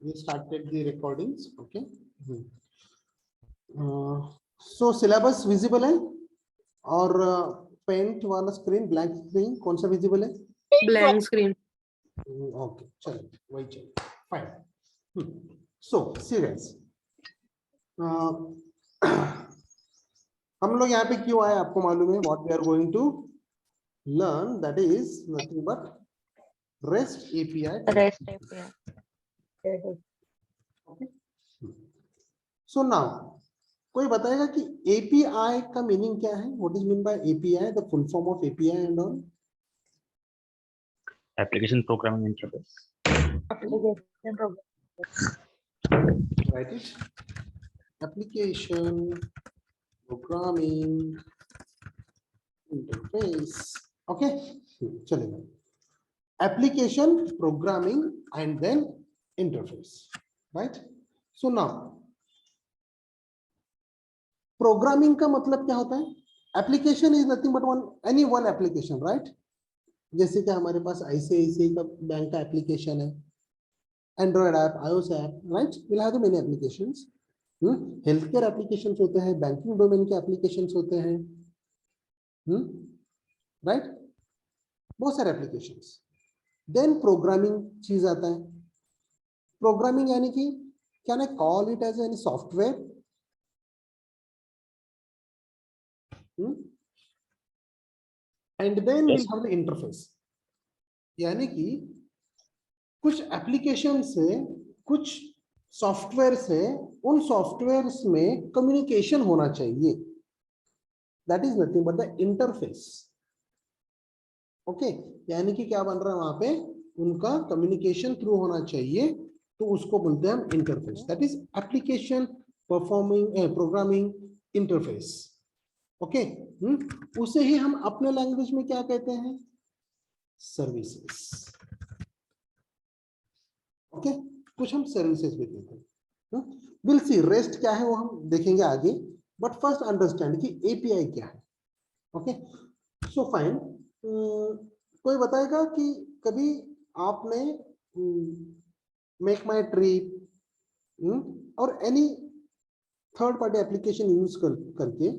we started the recordings. Okay. So syllabus visible है और paint वाला स्क्रीन ब्लैंक स्क्रीन कौन सा विजिबल है? Blank screen. ओके चलो वही चलो फाइन। सो सीरियस हम लोग यहाँ पे क्यों आए आपको मालूम है? What we are going to learn that is nothing but REST API. REST API. Okay. So now कोई बताएगा कि API का मीनिंग क्या है? What is meant by API? The full form of API and all? Application Programming Interface. Application program. Write it. Application Programming Interface. Okay. चलेगा. Application Programming and then Interface. Right? So now programming का मतलब क्या होता है? Application is nothing but any one application, right? जैसे कि हमारे पास ICICI का बैंक का एप्लीकेशन है, Android app, iOS app, right? Will have many applications. Health care applications होते हैं, बैंकिंग डोमेन के एप्लीकेशंस होते हैं, राइट? बहुत सारे एप्लीकेशंस। देन प्रोग्रामिंग चीज आता है। प्रोग्रामिंग यानी कि can I call it as any software? And then we have the interface, यानी कि कुछ एप्लीकेशन से, कुछ सॉफ्टवेयर से, उन सॉफ्टवेयर्स में कम्युनिकेशन होना चाहिए, that is nothing but the interface. Okay, यानी कि क्या बन रहा है वहां पे? उनका कम्युनिकेशन थ्रू होना चाहिए, तो उसको बोलते हैं हम interface. That is application performing programming interface. Okay, उसे ही हम अपने लैंग्वेज में क्या कहते हैं? सर्विसेज। ओके, कुछ हम सर्विसेज भी कहते हैं। विल सी रेस्ट क्या है वो हम देखेंगे आगे, बट फर्स्ट अंडरस्टैंड कि एपीआई क्या है। Okay, so fine. कोई बताएगा कि कभी आपने मेक माई ट्रिप और any third party application use करके,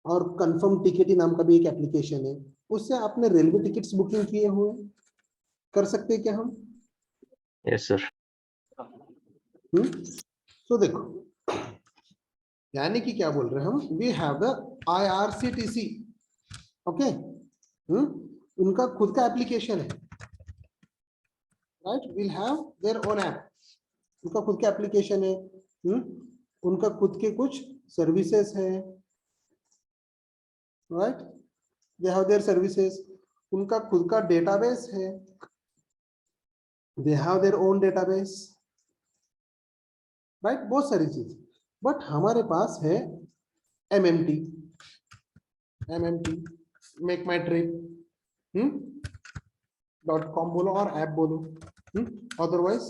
और कंफर्म टिकट नाम का भी एक एप्लीकेशन है, उससे आपने रेलवे टिकट्स बुकिंग किए हुए? कर सकते हैं क्या हम? Yes sir. तो देखो, यानी कि क्या बोल रहे हैं हम? We have the IRCTC। Okay, उनका खुद का एप्लीकेशन है, right? Will have their own app, उनका खुद का एप्लीकेशन है, उनका खुद के कुछ सर्विसेज है, right? They have their services, उनका खुद का डेटाबेस है, they have their own database, right? बहुत सारी चीज। बट हमारे पास है MMT, मेक माई ट्रिप .com बोलो और ऐप बोलो, अदरवाइज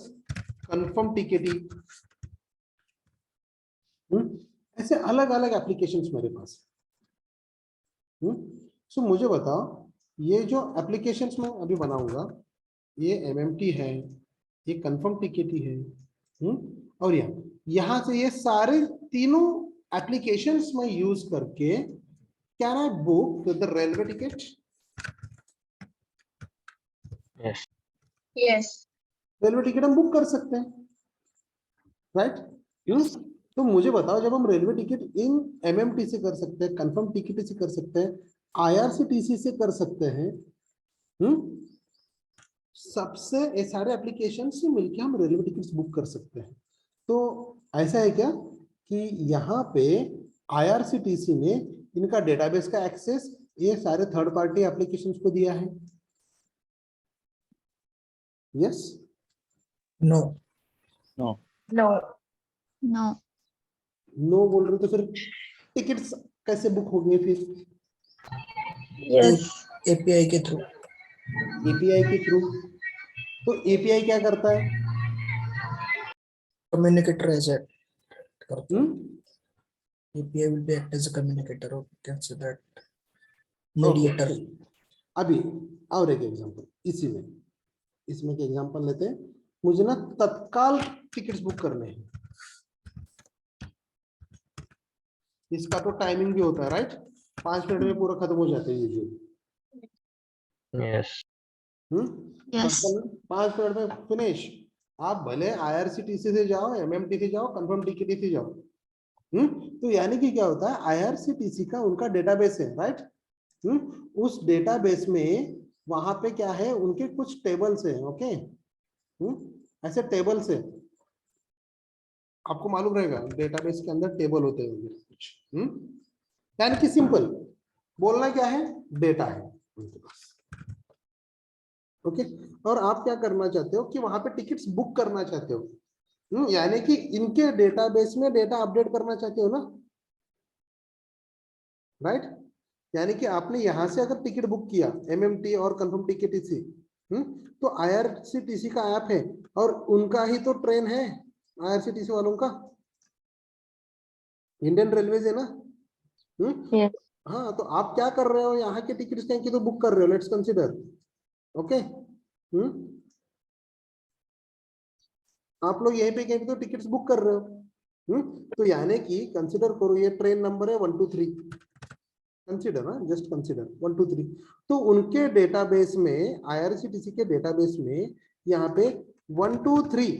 कंफर्म टिकटी, ऐसे अलग अलग एप्लीकेशंस मेरे पास। सो मुझे बताओ, ये जो एप्लीकेशंस मैं अभी बनाऊंगा, ये MMT है, ये कंफर्म टिकटी है, और यहाँ से ये सारे तीनों एप्लीकेशंस में यूज करके can I book the railway ticket? Yes Yes. Railway ticket हम बुक कर सकते हैं, राइट? तो मुझे बताओ, जब हम रेलवे टिकट इन MMT से कर सकते हैं, कंफर्म टिकट से कर सकते हैं, IRCTC से कर सकते हैं, सबसे ये सारे एप्लीकेशन से मिलके हम रेलवे टिकट्स बुक कर सकते हैं। तो ऐसा है क्या कि यहाँ पे IRCTC ने इनका डेटाबेस का एक्सेस ये सारे थर्ड पार्टी एप्लीकेशंस को दिया है? Yes? No no No. No. No बोल रहे तो फिर टिकट्स कैसे बुक होंगे फिर? Yes. एपीआई के थ्रू। API के थ्रू। तो API क्या करता है? कम्युनिकेटर एज ए करता है। हम्म? API will be act as a communicator, or you can say that mediator. अभी और एक एग्जांपल, इसी में इसमें के एग्जांपल लेते हैं। मुझे ना तत्काल टिकट्स बुक करने हैं, इसका तो टाइमिंग भी होता है राइट, 5 मिनट में पूरा खत्म हो जाता है यूजुअली। Yes. 5 मिनट में फिनिश। आप भले IRCTC से जाओ, MMT से जाओ, कंफर्म टिकट से जाओ। तो यानी कि क्या होता है, IRCTC का उनका डेटाबेस है राइट। उस डेटाबेस में वहां पे क्या है, उनके कुछ टेबल्स हैं। ओके, ऐसे टेबल्स है, आपको मालूम रहेगा डेटाबेस के अंदर टेबल होते हैं कुछ। यानी कि सिंपल बोलना क्या है, डेटा है उनके पास। ओके, और आप क्या करना चाहते हो कि वहां पे टिकट्स बुक करना चाहते हो, यानी कि इनके डेटाबेस में डेटा अपडेट करना चाहते हो ना, राइट। यानी कि आपने यहां से अगर टिकट बुक किया MMT और कंफर्म टिकट से, तो IRCTC का ऐप है और उनका ही तो ट्रेन है, IRCTC वालों का, इंडियन रेलवेज है ना। Yes. हाँ, तो आप क्या कर रहे हो, यहाँ के टिकट्स कहीं की तो बुक कर रहे हो, लेट्स कंसीडर। ओके, आप लोग यहीं पे कहीं पे तो टिकट्स बुक कर रहे हो। तो यानी कि कंसीडर करो ये ट्रेन नंबर है 1 2 3, कंसीडर ना, जस्ट कंसीडर 1 2 3। तो उनके डेटाबेस में, IRCTC के डेटाबेस में यहाँ पे 1 2 3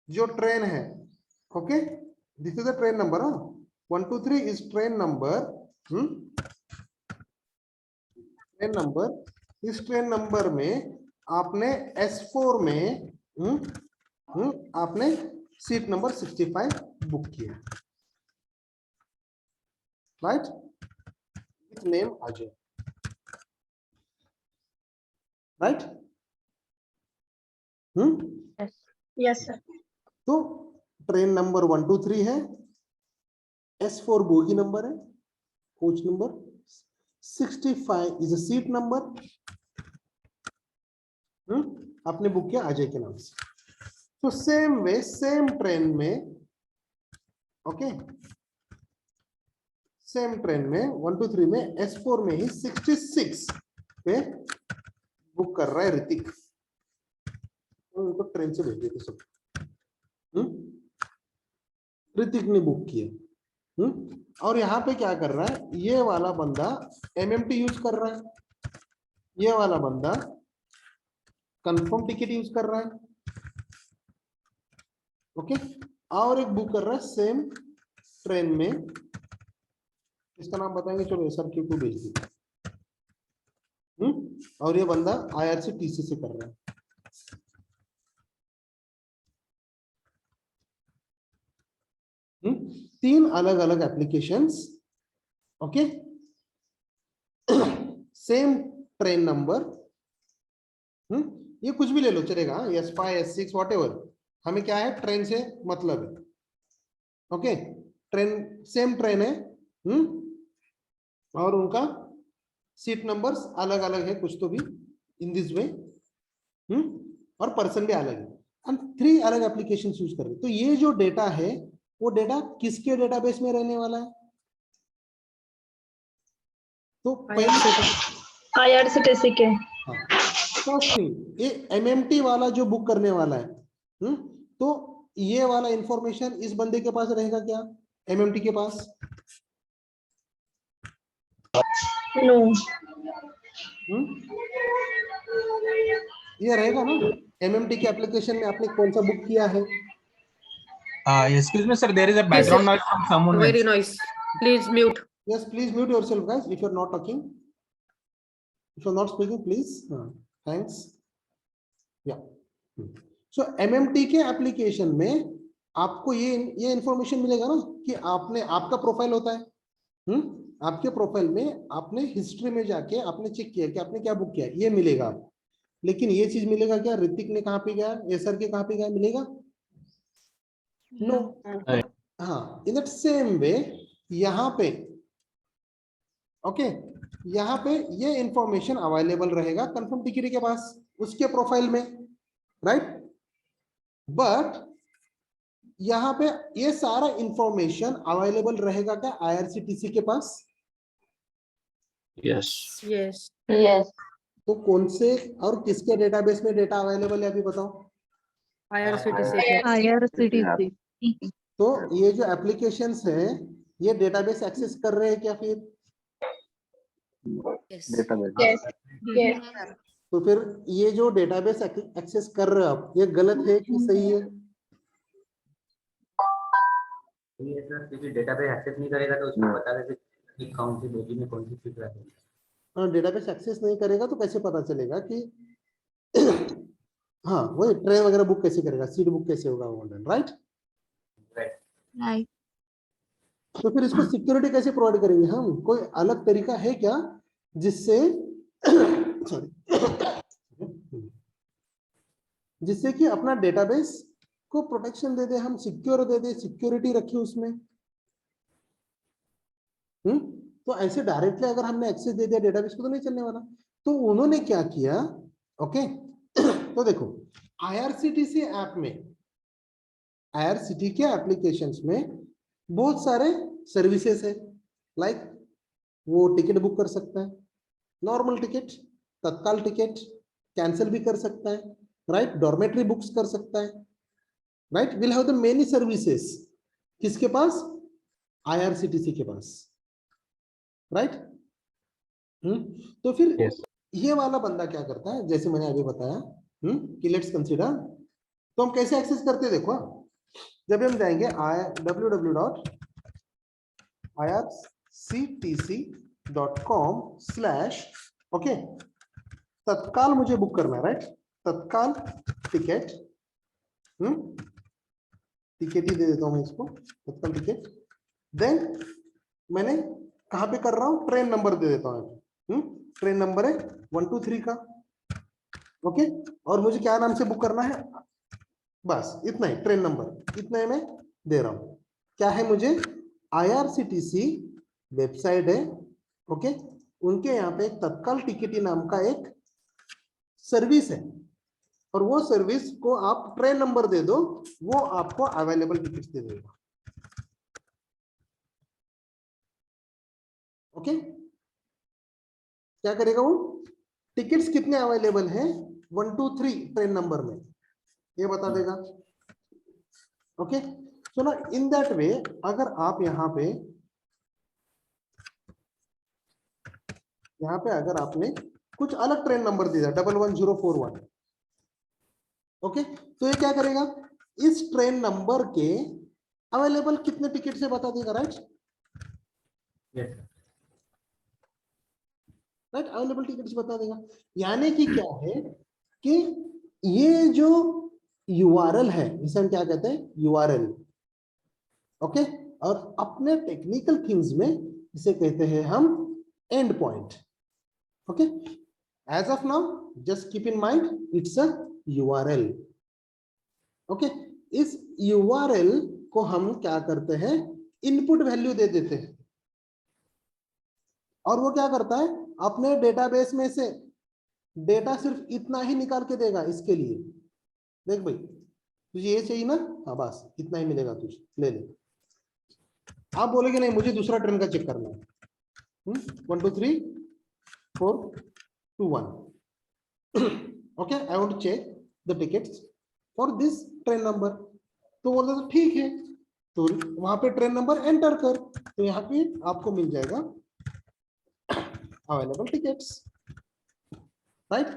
जो ट्रेन है, okay, this is the train number. 1 2 3 is train number. Train number, इस ट्रेन नंबर में आपने S4 में आपने सीट नंबर 65 बुक किया, right, with name Ajay, right. Yes. Yes, sir. तो ट्रेन नंबर 1 2 3 है, S4 बोगी नंबर है, coach number, 65 is a seat number. आपने बुक किया अजय के नाम से। तो सेम वे सेम ट्रेन में, ओके, सेम ट्रेन में 1 2 3 में S4 में ही 66 पे बुक कर रहा है ऋतिक, तो उनको ट्रेन से भेज देते सब। ऋतिक ने बुक किया, और यहाँ पे क्या कर रहा है, ये वाला बंदा MMT यूज कर रहा है, ये वाला बंदा कंफर्म टिकट यूज कर रहा है। ओके, और एक बुक कर रहा है सेम ट्रेन में, इसका नाम बताएंगे, चलो SRQ को भेज दीजिए। और ये बंदा IRCTC से कर रहा है। तीन अलग अलग applications, okay, same train number, ये कुछ भी ले लो चलेगा, S5 S6 व्हाटएवर, हमें क्या है, ट्रेन से मतलब है। ओके, ट्रेन सेम ट्रेन है, और उनका सीट नंबर्स अलग अलग है कुछ तो भी इन दिस वे, और पर्सन भी अलग है। हम 3 अलग एप्लीकेशन यूज कर रहे हैं। तो ये जो डेटा है वो डेटा किसके डेटाबेस में रहने वाला है, तो IRCTC के। फर्स्ट थिंग ये MMT वाला जो बुक करने वाला है, तो ये वाला इंफॉर्मेशन इस बंदे के पास रहेगा क्या, MMT के पास? No. ये रहेगा ना, MMT के एप्लीकेशन में आपने कौन सा बुक किया है? Excuse me, sir. There is a background noise from someone. Very noise. Please mute. Yes, please mute yourself, guys, if you're not talking. If you're not speaking, please. Thanks. Yeah. So MMT के application में आपको ये information मिलेगा ना कि आपने, आपका profile होता है, आपके प्रोफाइल में आपने हिस्ट्री में जाके आपने चेक किया कि आपने क्या बुक किया, ये मिलेगा। लेकिन ये चीज मिलेगा क्या, ऋतिक ने कहाँ पे गया, एसर के कहाँ पे गया, मिलेगा? नो। हाँ, इन दैट सेम वे यहाँ पे, ओके, यहाँ पे ये इंफॉर्मेशन अवेलेबल रहेगा कंफर्म टिकट के पास, उसके प्रोफाइल में, राइट। बट यहाँ पे ये सारा इंफॉर्मेशन अवेलेबल रहेगा क्या IRCTC के पास? Yes. Yes. तो कौन से और किसके डेटाबेस में डेटा अवेलेबल है अभी बताओ? IRCTC. IRCTC. तो ये जो एप्लीकेशंस है ये डेटाबेस एक्सेस कर रहे हैं क्या फिर? Yes. Yes. तो फिर ये जो डेटाबेस एक्सेस कर रहे हो आप, ये गलत है कि सही है? ये सर क्योंकि डेटाबेस एक्सेस नहीं करेगा तो उसमें बता देते कि कौन सी पेजी में कौन सी चीज है। डेटाबेस एक्सेस नहीं करेगा तो कैसे पता चलेगा कि हाँ वही ट्रेन वगैरह बुक कैसे करेगा, सीट बुक कैसे होगा वो, राइट? Right. तो फिर इसको सिक्योरिटी कैसे प्रोवाइड करेंगे हम? कोई अलग तरीका है क्या जिससे सॉरी जिससे कि अपना डेटाबेस को प्रोटेक्शन दे दे, हम सिक्योर दे दे, सिक्योरिटी रखी उसमें? तो ऐसे डायरेक्टली अगर हमने एक्सेस दे दिया डेटाबेस को तो नहीं चलने वाला। तो उन्होंने क्या किया, ओके तो देखो आईआरसीटीसी ऐप में, आईआरसीटी के एप्लीकेशंस में बहुत सारे सर्विसेज है। लाइक वो टिकट बुक कर सकता है, नॉर्मल टिकट, तत्काल टिकट, कैंसिल भी कर सकता है, राइट? डॉर्मेटरी बुक्स कर सकता है, right? Will have the many services. किसके पास? आईआरसीटीसी के पास, राइट? तो फिर Yes. ये वाला बंदा क्या करता है, जैसे मैंने अभी बताया कि लेट्स कंसीडर, तो हम कैसे एक्सेस करते हैं देखो। जब हम जाएंगे www.irctc.com/ ओके, तत्काल मुझे बुक करना है, राइट? तत्काल टिकट, टिकट ही दे देता हूं मैं इसको, तत्काल टिकट। देन मैंने कहां पे कर रहा हूं, ट्रेन नंबर दे देता हूं। ट्रेन नंबर है 123 का, ओके। और मुझे क्या नाम से बुक करना है, बस इतना ही, ट्रेन नंबर इतना ही मैं दे रहा हूं। क्या है, मुझे आईआरसीटीसी वेबसाइट है, ओके, उनके यहाँ पे तत्काल टिकटी नाम का एक सर्विस है, और वो सर्विस को आप ट्रेन नंबर दे दो, वो आपको अवेलेबल टिकट्स दे देगा, ओके। क्या करेगा वो, टिकट्स कितने अवेलेबल हैं 1 2 3 ट्रेन नंबर में, ये बता देगा, ओके। सो ना इन दैट वे, अगर आप यहाँ पे अगर आपने कुछ अलग ट्रेन नंबर दिया 11041, ओके, तो ये क्या करेगा, इस ट्रेन नंबर के अवेलेबल कितने टिकट से बता देगा, राइट? राइट, अवेलेबल टिकट्स बता देगा। यानी कि क्या है कि ये जो यूआरएल है, इसे हम क्या कहते हैं, यूआरएल, ओके। और अपने टेक्निकल थिंग्स में इसे कहते हैं हम end point, okay. As of now just keep in mind it's a URL, okay. इस यूआरएल को हम क्या करते हैं, इनपुट वैल्यू दे देते हैं, और वो क्या करता है, अपने डेटाबेस में से डेटा सिर्फ इतना ही निकाल के देगा। इसके लिए देख भाई, तुझे ये चाहिए ना, हाँ बस इतना ही मिलेगा, तुझे ले ले। आप बोलेगे नहीं मुझे दूसरा ट्रेन का चेक करना है, 1 2 3 4 2 1, okay, I want to check the tickets for this train number. तो बोलते तो ठीक है, तो वहां पे ट्रेन नंबर एंटर कर, तो यहाँ पे आपको मिल जाएगा अवेलेबल टिकट्स, राइट?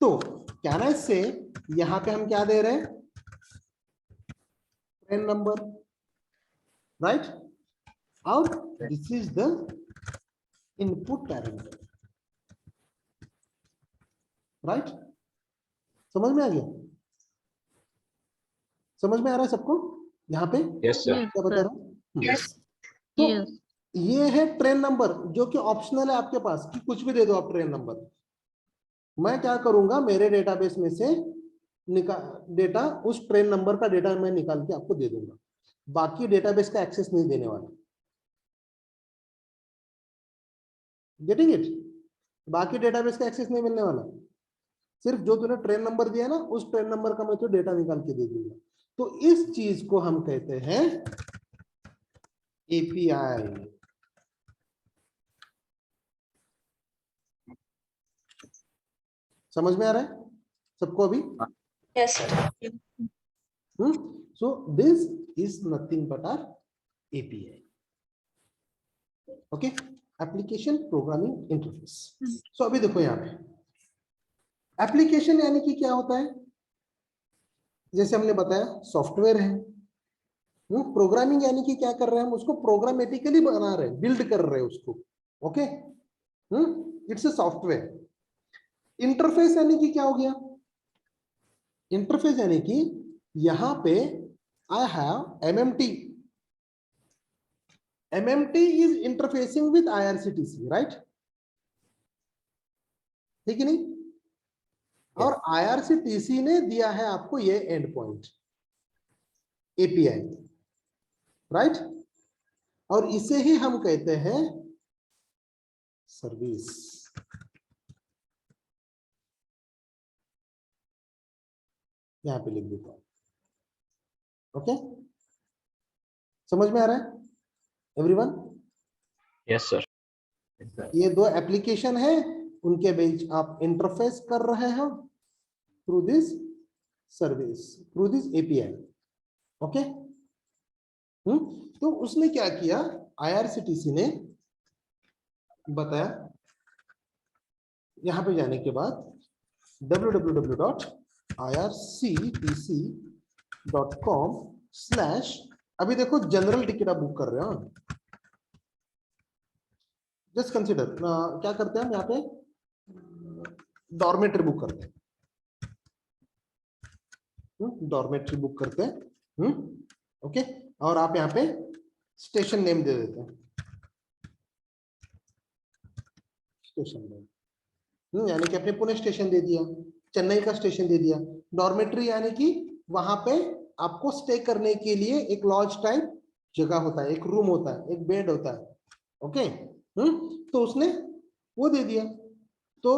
तो क्या ना, इससे यहाँ पे हम क्या दे रहे हैं, ट्रेन नंबर, राइट? और this is the input parameter, right? समझ में आ गया? समझ में आ रहा है सबको यहाँ पे? Yes, sir. क्या बता रहा हूँ? Yes. तो Yes. ये है ट्रेन नंबर, जो कि ऑप्शनल है आपके पास, कि कुछ भी दे दो आप ट्रेन नंबर। मैं क्या करूंगा, मेरे डेटाबेस में से डेटा, उस ट्रेन नंबर का डेटा मैं निकाल के आपको दे दूंगा, बाकी डेटाबेस का एक्सेस नहीं देने वाला। Getting it? बाकी डेटाबेस का एक्सेस नहीं मिलने वाला, सिर्फ जो तूने ट्रेन नंबर दिया ना, उस ट्रेन नंबर का मैं तो डेटा निकाल के दे दूंगा। तो इस चीज को हम कहते हैं एपीआई। समझ में आ रहा है सबको अभी? Yes, sir. So this is nothing but our API. Okay, application programming interface. So अभी देखो यहाँ पे एप्लीकेशन यानी कि क्या होता है, जैसे हमने बताया सॉफ्टवेयर है। प्रोग्रामिंग यानी कि क्या कर रहे हैं हम, उसको प्रोग्रामेटिकली बना रहे हैं, बिल्ड कर रहे हैं उसको। Okay, it's a software. Interface यानी कि क्या हो गया, इंटरफेस यानी कि यहां पे I have MMT, MMT is interfacing with IRCTC, right, ठीक है नहीं? और आईआरसीटीसी ने दिया है आपको ये एंड पॉइंट एपीआई, राइट, और इसे ही हम कहते हैं सर्विस। यहां पे लिख देता हूं। ओके, समझ में आ रहा है एवरीवन? Yes, sir. ये दो एप्लीकेशन है, उनके बीच आप इंटरफेस कर रहे हो through this service, through this API. Okay, तो उसने क्या किया, आईआरसीटीसी ने बताया, यहां पे जाने के बाद www.irctc.com/ अभी देखो जनरल टिकट आप बुक कर रहे हो, जस्ट कंसिडर क्या करते हैं हम यहाँ पे, डॉर्मेटरी बुक करते हैं, डॉर्मेटरी बुक करते हैं। ओके, और आप यहाँ पे स्टेशन नेम दे देते हैं, स्टेशन नेम, यानी कि अपने पुणे स्टेशन दे दिया, चेन्नई का स्टेशन दे दिया। डॉर्मेटरी यानी कि वहां पे आपको स्टे करने के लिए एक लॉज टाइप जगह होता है, एक रूम होता है, एक बेड होता है। ओके, तो उसने वो दे दिया, तो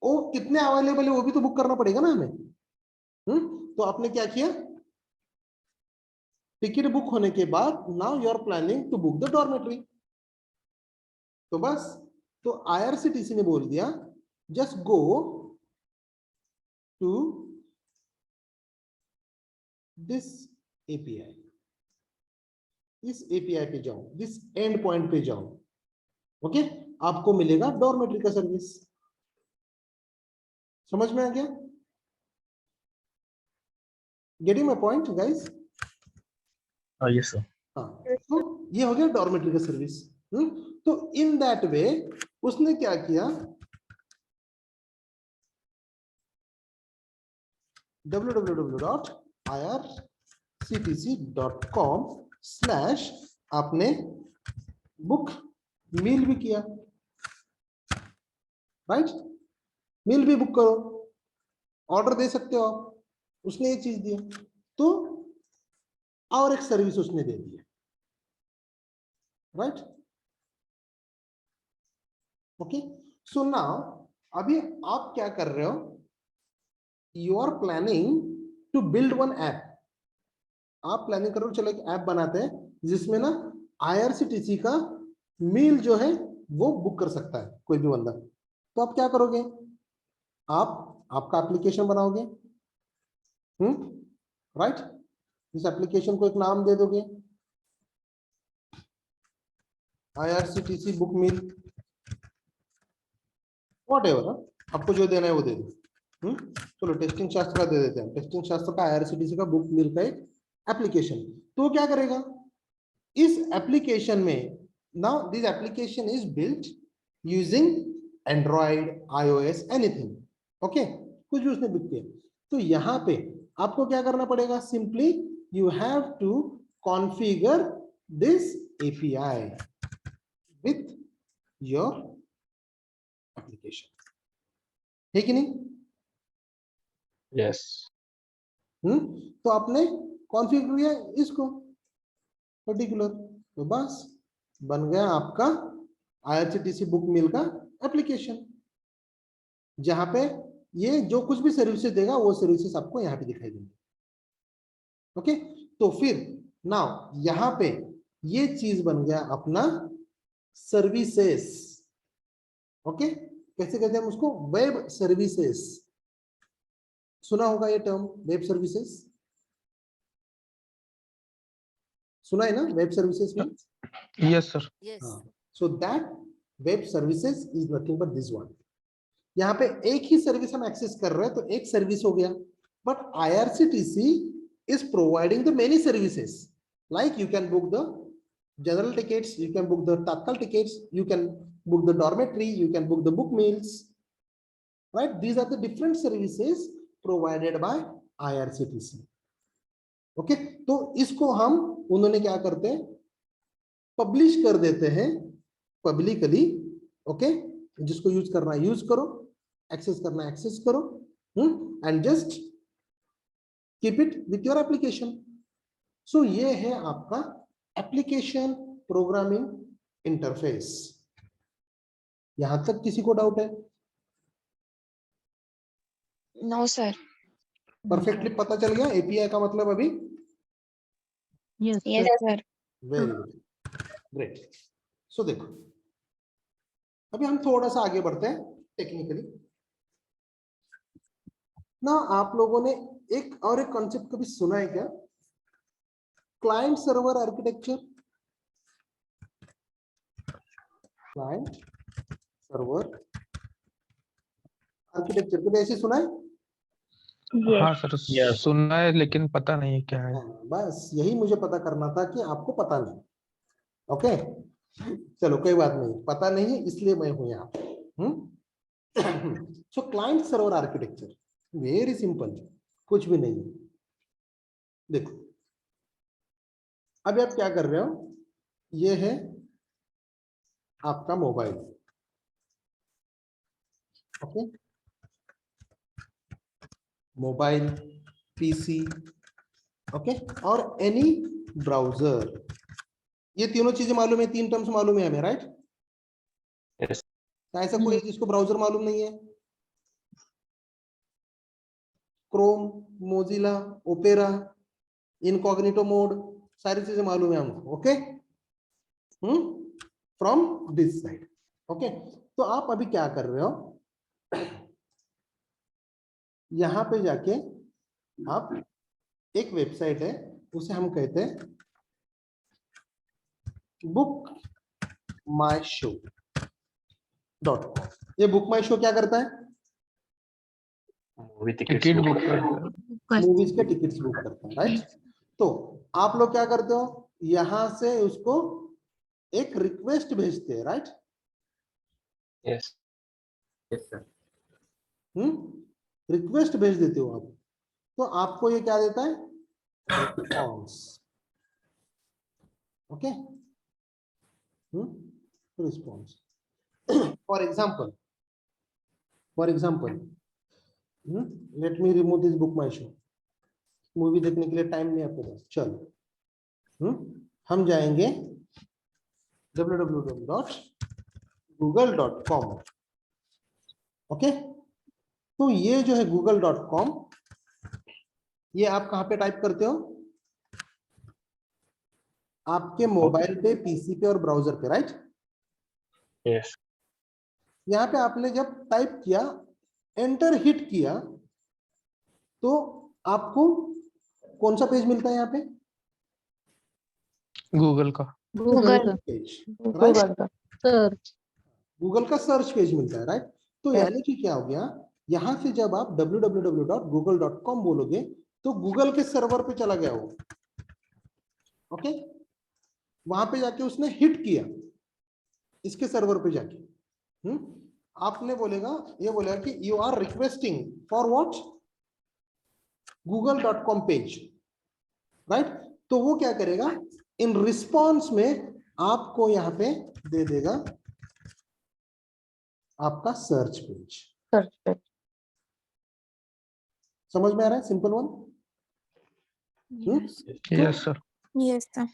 वो कितने अवेलेबल है वो भी तो बुक करना पड़ेगा ना हमें। तो आपने क्या किया, टिकट बुक होने के बाद now you are planning to book the dormitory, तो बस, तो आईआरसीटीसी ने बोल दिया just go to this API, इस एपीआई पे जाओ, दिस एंड पॉइंट पे जाओ। ओके, आपको मिलेगा डॉर्मेटरी का सर्विस। समझ में आ गया? Getting my point guys? Yes, sir. हाँ, तो ये हो गया डॉर्मेटरी का सर्विस। तो इन दैट वे उसने क्या किया, www.irctc.com/ आपने बुक मील भी किया, राइट, मील भी बुक करो, ऑर्डर दे सकते हो आप, उसने ये चीज दिया, तो और एक सर्विस उसने दे दी है, राइट। ओके, सो नाउ अभी आप क्या कर रहे हो, you are planning to build one app. आप प्लानिंग करो, चलो एक ऐप बनाते हैं जिसमें ना आईआरसीटीसी का मील जो है वो बुक कर सकता है कोई भी बंदा। तो आप क्या करोगे, आप आपका एप्लीकेशन बनाओगे, राइट, इस एप्लीकेशन को एक नाम दे दोगे, आईआरसीटीसी बुक मील, व्हाटएवर, आपको जो देना है वो दे दो। चलो टेस्टिंग शास्त्र का दे देते हैं, टेस्टिंग शास्त्र का आईआरसीटीसी का बुक मिल का एक एप्लीकेशन। तो क्या करेगा, इस एप्लीकेशन में, now this application is built using Android, iOS, anything. Okay, कुछ भी उसने बिल्ट किया, तो यहाँ पे आपको क्या करना पड़ेगा, simply you have to configure this API with your application, है कि नहीं? Yes. तो आपने कॉन्फ़िगर किया इसको पर्टिकुलर, तो बस बन गया आपका आईआरसीटीसी बुक मिल का एप्लीकेशन, जहां पे ये जो कुछ भी सर्विसेज देगा वो सर्विसेज आपको यहाँ पे दिखाई देंगे। ओके, तो फिर नाउ यहाँ पे ये चीज बन गया अपना सर्विसेज। ओके, कैसे कहते हैं हम उसको, वेब सर्विसेज, सुना होगा ये टर्म वेब सर्विसेज। सुना है ना वेब सर्विसेज में? Yes, sir. हाँ, so that web services is nothing but this one. यहाँ पे एक ही सर्विस हम एक्सेस कर रहे हैं तो एक सर्विस हो गया, but IRCTC is providing the many services. Like you can book the general tickets, you can book the Tatkal tickets, you can book the dormitory, you can book the book meals, right? These are the different services provided by IRCTC. Okay तो इसको हम उन्होंने क्या करते हैं, publish कर देते हैं पब्लिकली. ओके, जिसको यूज करना है यूज करो, एक्सेस करना है एक्सेस करो, and just keep it with your application. So ये है आपका एप्लीकेशन प्रोग्रामिंग इंटरफेस. यहां तक किसी को डाउट है? No, sir. परफेक्टली पता चल गया एपीआई का मतलब अभी? Yes, sir. Very good, great. So देखो अभी हम थोड़ा सा आगे बढ़ते हैं टेक्निकली ना. आप लोगों ने एक और एक कॉन्सेप्ट कभी सुना है क्या? Client server architecture. Client server architecture कभी ऐसे सुना है? हाँ सर, सुना है लेकिन पता नहीं है क्या है. हाँ, बस यही मुझे पता करना था कि आपको पता नहीं. ओके चलो कोई बात नहीं, पता नहीं है इसलिए मैं हूं यहाँ. सो client server architecture very simple, कुछ भी नहीं है. देखो अभी आप क्या कर रहे हो, ये है आपका mobile. Okay, mobile, PC, okay, और एनी ब्राउजर. ये तीनों चीजें मालूम है, तीन टर्म्स मालूम है हमें, राइट? Yes. ऐसा कोई है जिसको ब्राउजर मालूम नहीं है? Chrome, Mozilla, opera, incognito mode, सारी चीजें मालूम है हमको. Okay, from this side. Okay, तो आप अभी क्या कर रहे हो, यहां पे जाके आप एक वेबसाइट है उसे हम कहते हैं बुक माई शो .com. ये बुक माई शो क्या करता है? Movie ticket book. मूवीज के टिकट्स बुक करता है, राइट? तो आप लोग क्या करते हो, यहां से उसको एक रिक्वेस्ट भेजते हैं, right? Yes. Yes, sir. Request भेज देते हो आप, तो आपको ये क्या देता है, response. Okay, response. For example let me remove this book my show. Movie देखने के लिए टाइम नहीं आपके पास, चलो हम जाएंगे www.google.com. ओके, तो ये जो है google.com, ये आप कहां पे टाइप करते हो? आपके मोबाइल पे, पीसी पे और ब्राउजर पे, राइट? Yes. यहाँ पे आपने जब टाइप किया, एंटर हिट किया, तो आपको कौन सा पेज मिलता है यहाँ पे? गूगल का. Google. पेज, Google का. Search. गूगल का सर्च पेज मिलता है, राइट? तो यानी कि क्या हो गया, यहां से जब आप www.google.com बोलोगे तो गूगल के सर्वर पे चला गया वो. ओके, वहां पे जाके उसने हिट किया इसके सर्वर पे जाके. आपने बोलेगा, ये बोलेगा कि you are requesting for what, google.com page, right? तो वो क्या करेगा, इन रिस्पॉन्स में आपको यहाँ पे दे देगा आपका सर्च पेज. Search page. समझ में आ रहा है? Simple one. Yes sir. Yes, sir.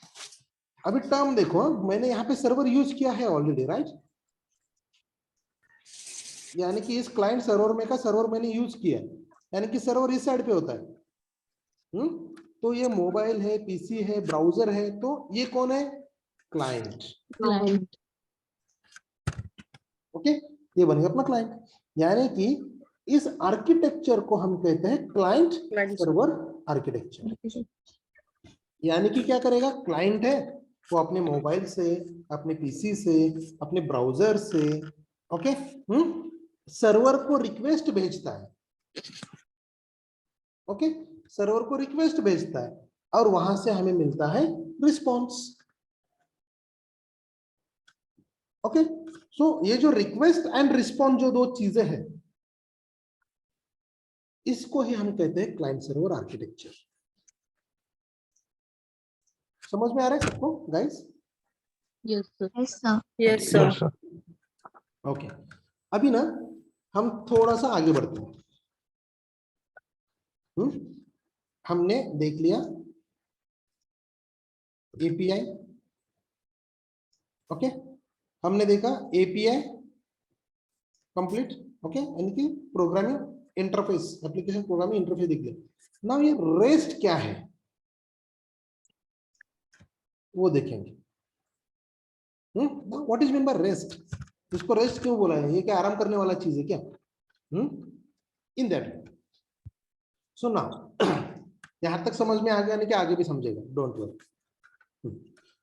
अभी टर्म देखो, मैंने यहाँ पे सर्वर यूज किया है ऑलरेडी, राइट? यानी कि इस क्लाइंट सर्वर में का सर्वर मैंने यूज किया है, यानी कि सर्वर इस साइड पे होता है. तो ये मोबाइल है, पीसी है, ब्राउजर है, तो ये कौन है? क्लाइंट. Client. ओके, ये बन गया अपना क्लाइंट. यानी कि इस आर्किटेक्चर को हम कहते हैं क्लाइंट सर्वर आर्किटेक्चर. यानी कि क्या करेगा, क्लाइंट है वो अपने मोबाइल से, अपने पीसी से, अपने ब्राउजर से, ओके, सर्वर को रिक्वेस्ट भेजता है, ओके, सर्वर को रिक्वेस्ट भेजता है और वहां से हमें मिलता है रिस्पॉन्स। ओके, सो ये जो रिक्वेस्ट एंड रिस्पॉन्स जो दो चीजें हैं, इसको ही हम कहते हैं क्लाइंट सर्वर आर्किटेक्चर। समझ में आ रहा है सबको guys? Yes, sir. Yes, sir. Yes, sir. Yes, sir. Okay, अभी ना हम थोड़ा सा आगे बढ़ते हैं। हमने देख लिया एपीआई, ओके, हमने देखा एपीआई कंप्लीट, ओके, यानी कि programming interface, application programming interface देख लिया। नाउ ये रेस्ट क्या है वो देखेंगे। What is mean by rest? इसको रेस्ट क्यों बोला है? ये क्या आराम करने वाला चीज है क्या? इन दैट, सो नाउ यहां तक समझ में आ गया, नहीं कि आगे भी समझेगा, don't worry.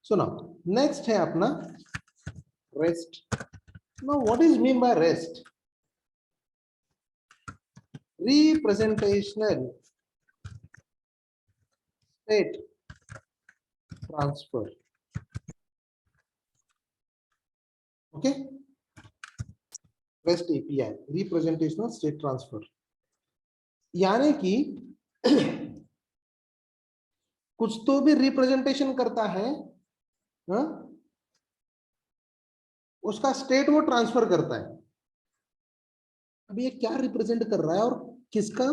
So now next है अपना rest. Now what is mean by rest? Representational state transfer, okay, REST API, representational state transfer, यानी कि कुछ तो भी रिप्रेजेंटेशन करता है, हा? उसका स्टेट वो ट्रांसफर करता है। अब ये क्या रिप्रेजेंट कर रहा है और किसका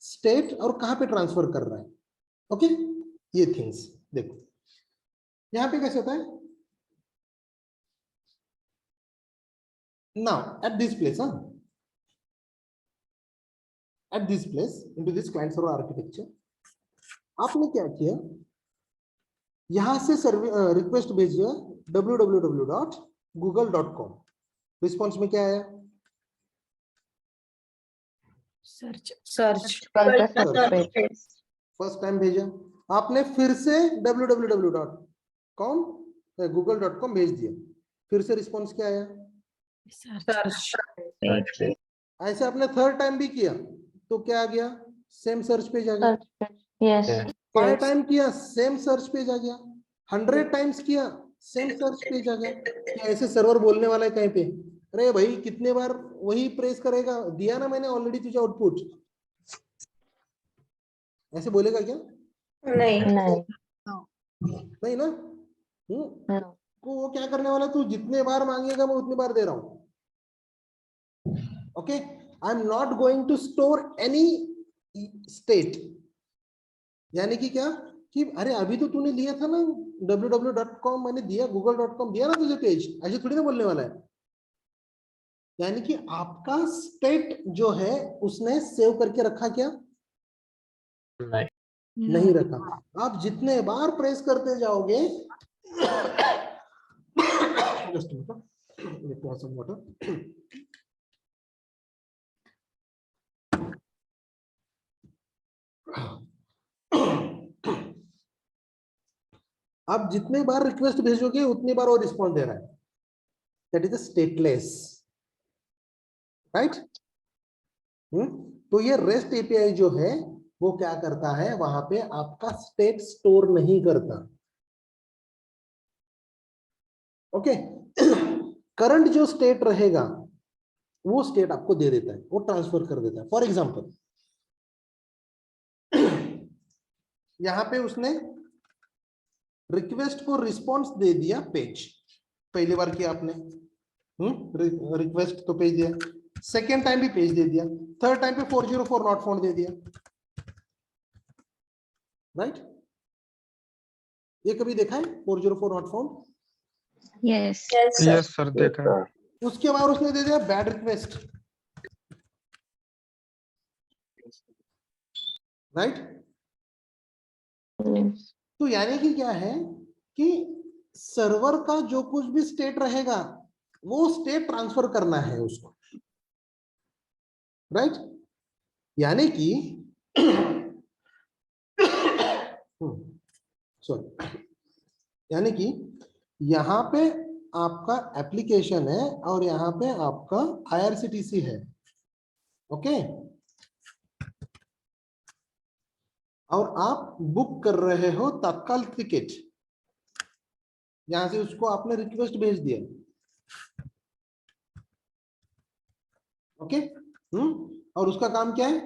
स्टेट और कहां पे ट्रांसफर कर रहा है, ओके, ये थिंग्स देखो। यहां पे कैसे होता है, now at this place, at this place into this client server architecture, आपने क्या किया, यहां से रिक्वेस्ट भेजिए www.google.com, रिस्पॉन्स में क्या आया, Search. फर्स्ट टाइम भेजा आपने, फिर से www.com google.com भेज दिया, फिर से रिस्पॉन्स क्या आया, Search. ऐसे आपने थर्ड टाइम भी किया तो क्या आ गया, सेम सर्च पेज आ गया। Yes. 5 टाइम किया सेम सर्च पेज आ गया, 100 टाइम्स किया सेम सर्च पेज आ गया। क्या ऐसे सर्वर बोलने वाला है कहीं पे, अरे भाई कितने बार वही प्रेस करेगा, दिया ना मैंने ऑलरेडी तुझे आउटपुट, ऐसे बोलेगा क्या? नहीं. नहीं ना। तो वो क्या करने वाला है, तू जितने बार मांगेगा मैं उतनी बार दे रहा हूं, okay. I am not going to store any state, यानी कि क्या कि अरे अभी तो तूने लिया था ना www.com, मैंने दिया google.com दिया ना तुझे पेज, ऐसे थोड़ी ना बोलने वाला है। यानी कि आपका स्टेट जो है उसने सेव करके रखा क्या? नहीं रखा। आप जितने बार प्रेस करते जाओगे just let me have some water. आप जितने बार रिक्वेस्ट भेजोगे उतनी बार वो रिस्पॉन्स दे रहा है, that is a stateless, right. तो ये रेस्ट एपीआई जो है वो क्या करता है, वहां पे आपका स्टेट स्टोर नहीं करता, ओके। करंट जो स्टेट रहेगा वो स्टेट आपको दे देता है, वो ट्रांसफर कर देता है। फॉर एग्जांपल यहां पे उसने रिक्वेस्ट को रिस्पॉन्स दे दिया पेज, पहली बार किया आपने, रिक्वेस्ट तो पेज दिया, सेकेंड टाइम भी पेज दे दिया, थर्ड टाइम पे 404 नॉट फाउंड दे दिया, राइट। ये कभी देखा है 404 not found? Yes. Yes sir, देखा है। उसके बाद उसने दे दिया बैड रिक्वेस्ट, राइट। Yes. तो यानी कि क्या है कि सर्वर का जो कुछ भी स्टेट रहेगा वो स्टेट ट्रांसफर करना है उसको, राइट। यानी कि सॉरी, यानी कि यहाँ पे आपका एप्लीकेशन है और यहाँ पे आपका IRCTC है, ओके। और आप बुक कर रहे हो तत्काल टिकट, यहां से उसको आपने रिक्वेस्ट भेज दिया, ओके। और उसका काम क्या है?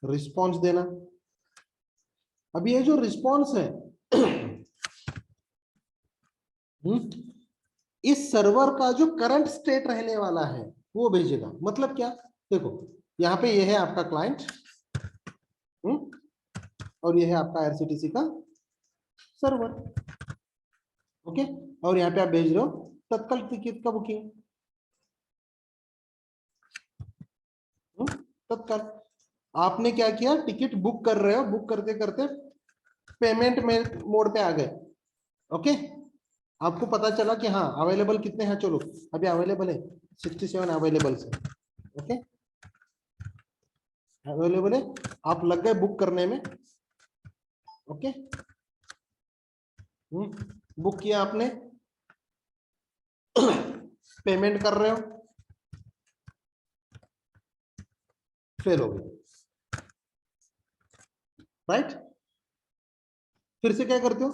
रिस्पॉन्स देना। अब ये जो रिस्पॉन्स है इस सर्वर का जो करंट स्टेट रहने वाला है वो भेजेगा। मतलब क्या? देखो यहाँ पे ये है आपका क्लाइंट, और ये है आपका IRCTC का सर्वर, ओके। और यहाँ पे आप भेज रहे हो तत्काल टिकट का बुकिंग, तत्काल। आपने क्या किया? टिकट बुक कर रहे हो, बुक करते करते पेमेंट में मोड पे आ गए, ओके। आपको पता चला कि हाँ अवेलेबल कितने हैं, चलो अभी अवेलेबल है 67 अवेलेबल है, ओके अवेलेबल है। आप लग गए बुक करने में, ओके। बुक किया आपने, पेमेंट कर रहे हो, फेल हो गए, राइट। फिर से क्या करते हो?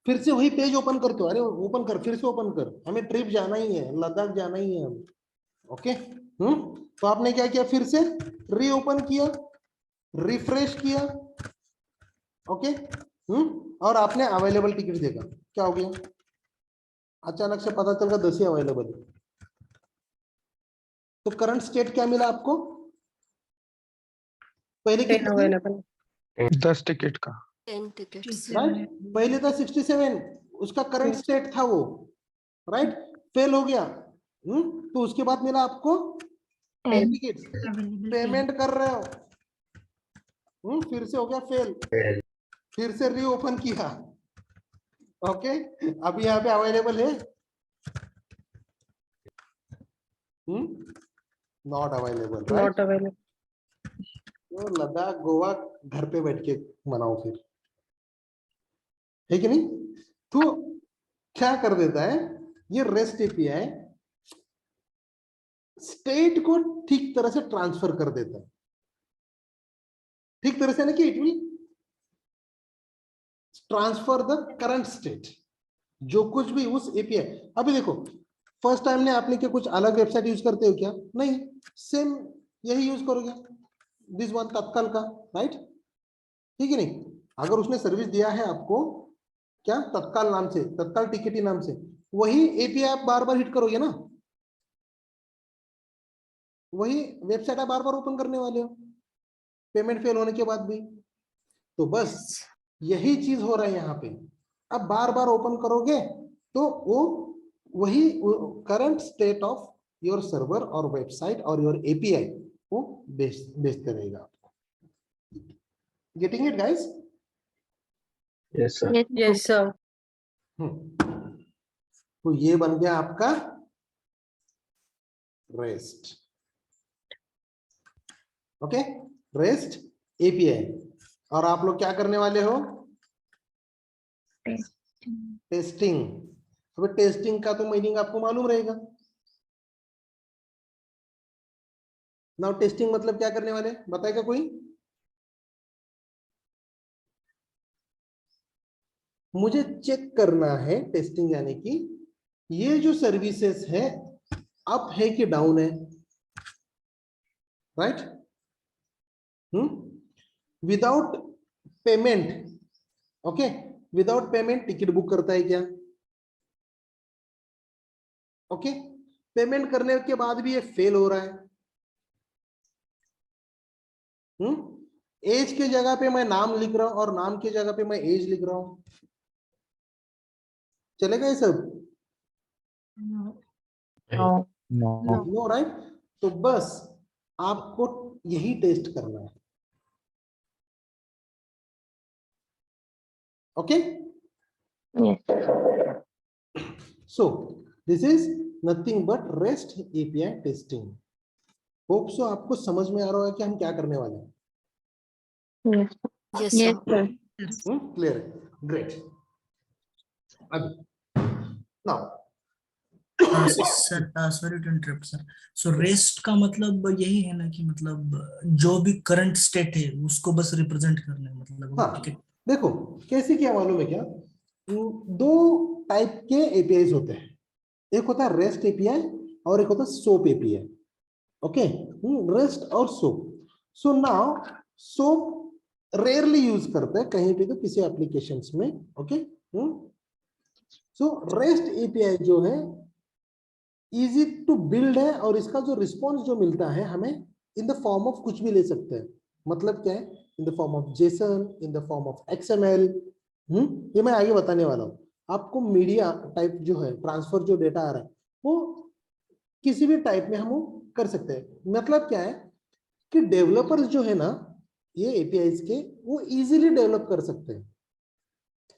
फिर से वही पेज ओपन करते हो। अरे ओपन कर, फिर से ओपन कर, हमें ट्रिप जाना ही है, लद्दाख जाना ही है हम, ओके। तो आपने क्या किया? फिर से रीओपन किया, रिफ्रेश किया, ओके। और आपने अवेलेबल टिकट देखा, क्या हो गया? अचानक से पता चल गया 10 ही अवेलेबल है। तो करंट स्टेट क्या मिला आपको? पहले कितना था? अवेलेबल 10 टिकट का। 10 tickets. राइट, पहले था 67, उसका करंट स्टेट था वो, राइट। फेल हो गया, तो उसके बाद मिला आपको 10 टिकट, पेमेंट कर रहे हो, फिर से हो गया फेल, फिर से रीओपन किया, ओके। अभी यहाँ पे अवेलेबल है, नॉट अवेलेबल, Not available. तो लद्दाख गोवा घर पे बैठ के मनाओ फिर, है कि नहीं? तो क्या कर देता है ये रेस्ट एपीआई, स्टेट को ठीक तरह से ट्रांसफर कर देता है, ठीक तरह से ना, कि it will transfer the current state, जो कुछ भी उस एपीआई। अभी देखो फर्स्ट टाइम ने आपने क्या कुछ अलग वेबसाइट यूज करते हो क्या? नहीं, सेम यही यूज करोगे, दिस वन तत्काल का, राइट, ठीक है नहीं? अगर उसने सर्विस दिया है आपको क्या, तत्काल नाम से, तत्काल टिकट नाम से, वही एपीआई आप बार बार हिट करोगे ना, वही वेबसाइट आप बार बार ओपन करने वाले हो पेमेंट फेल होने के बाद भी। तो बस यही चीज हो रहा है यहाँ पे। अब बार बार ओपन करोगे तो वो वही current state of your server और वेबसाइट और योर एपीआई वो बेचते रहेगा आपको। Getting it guys? Yes sir. Yes, sir. तो ये बन गया आपका रेस्ट, ओके, रेस्ट एपीआई। और आप लोग क्या करने वाले हो? टेस्टिंग। अब टेस्टिंग का तो मीनिंग आपको मालूम रहेगा। नाउ टेस्टिंग मतलब क्या करने वाले, बताएगा कोई? मुझे चेक करना है, टेस्टिंग यानी कि ये जो सर्विसेज है अप है कि डाउन है, right. Without payment, okay, without payment ticket book करता है क्या? ओके, पेमेंट करने के बाद भी ये फेल हो रहा है। एज के जगह पे मैं नाम लिख रहा हूं और नाम की जगह पे मैं एज लिख रहा हूं, चलेगा ये सब? No, right. तो बस आपको यही टेस्ट करना है, okay. So this is nothing but REST API testing. Hope so आपको समझ में आ रहा है कि हम क्या करने वाले हैं। Yes, sir. क्लियर है? ग्रेट। अभी now sorry to interrupt sir. So REST का मतलब यही है ना कि मतलब जो भी करंट स्टेट है उसको बस रिप्रेजेंट करना है मतलब. हाँ ठीक है. देखो कैसे किया मालूम है क्या, दो टाइप के एपीआई होते हैं, एक होता है रेस्ट एपीआई और एक होता है सोप एपीआई. ओके, रेस्ट और soap. So now soap rarely use करते हैं कहीं पे तो किसी एप्लीकेशंस में. ओके, सो रेस्ट एपीआई जो है इजी टू बिल्ड है और इसका जो रिस्पॉन्स जो मिलता है हमें इन द फॉर्म ऑफ कुछ भी ले सकते हैं. मतलब क्या है, इन the form of Jason, in the form of XML. ये मैं आगे बताने वाला हूँ आपको. मीडिया टाइप जो है, ट्रांसफर जो डेटा आ रहा है वो किसी भी टाइप में हम वो कर सकते हैं. मतलब क्या है कि डेवलपर्स जो है ना ये एपीआईज के, वो इजीली डेवलप कर सकते हैं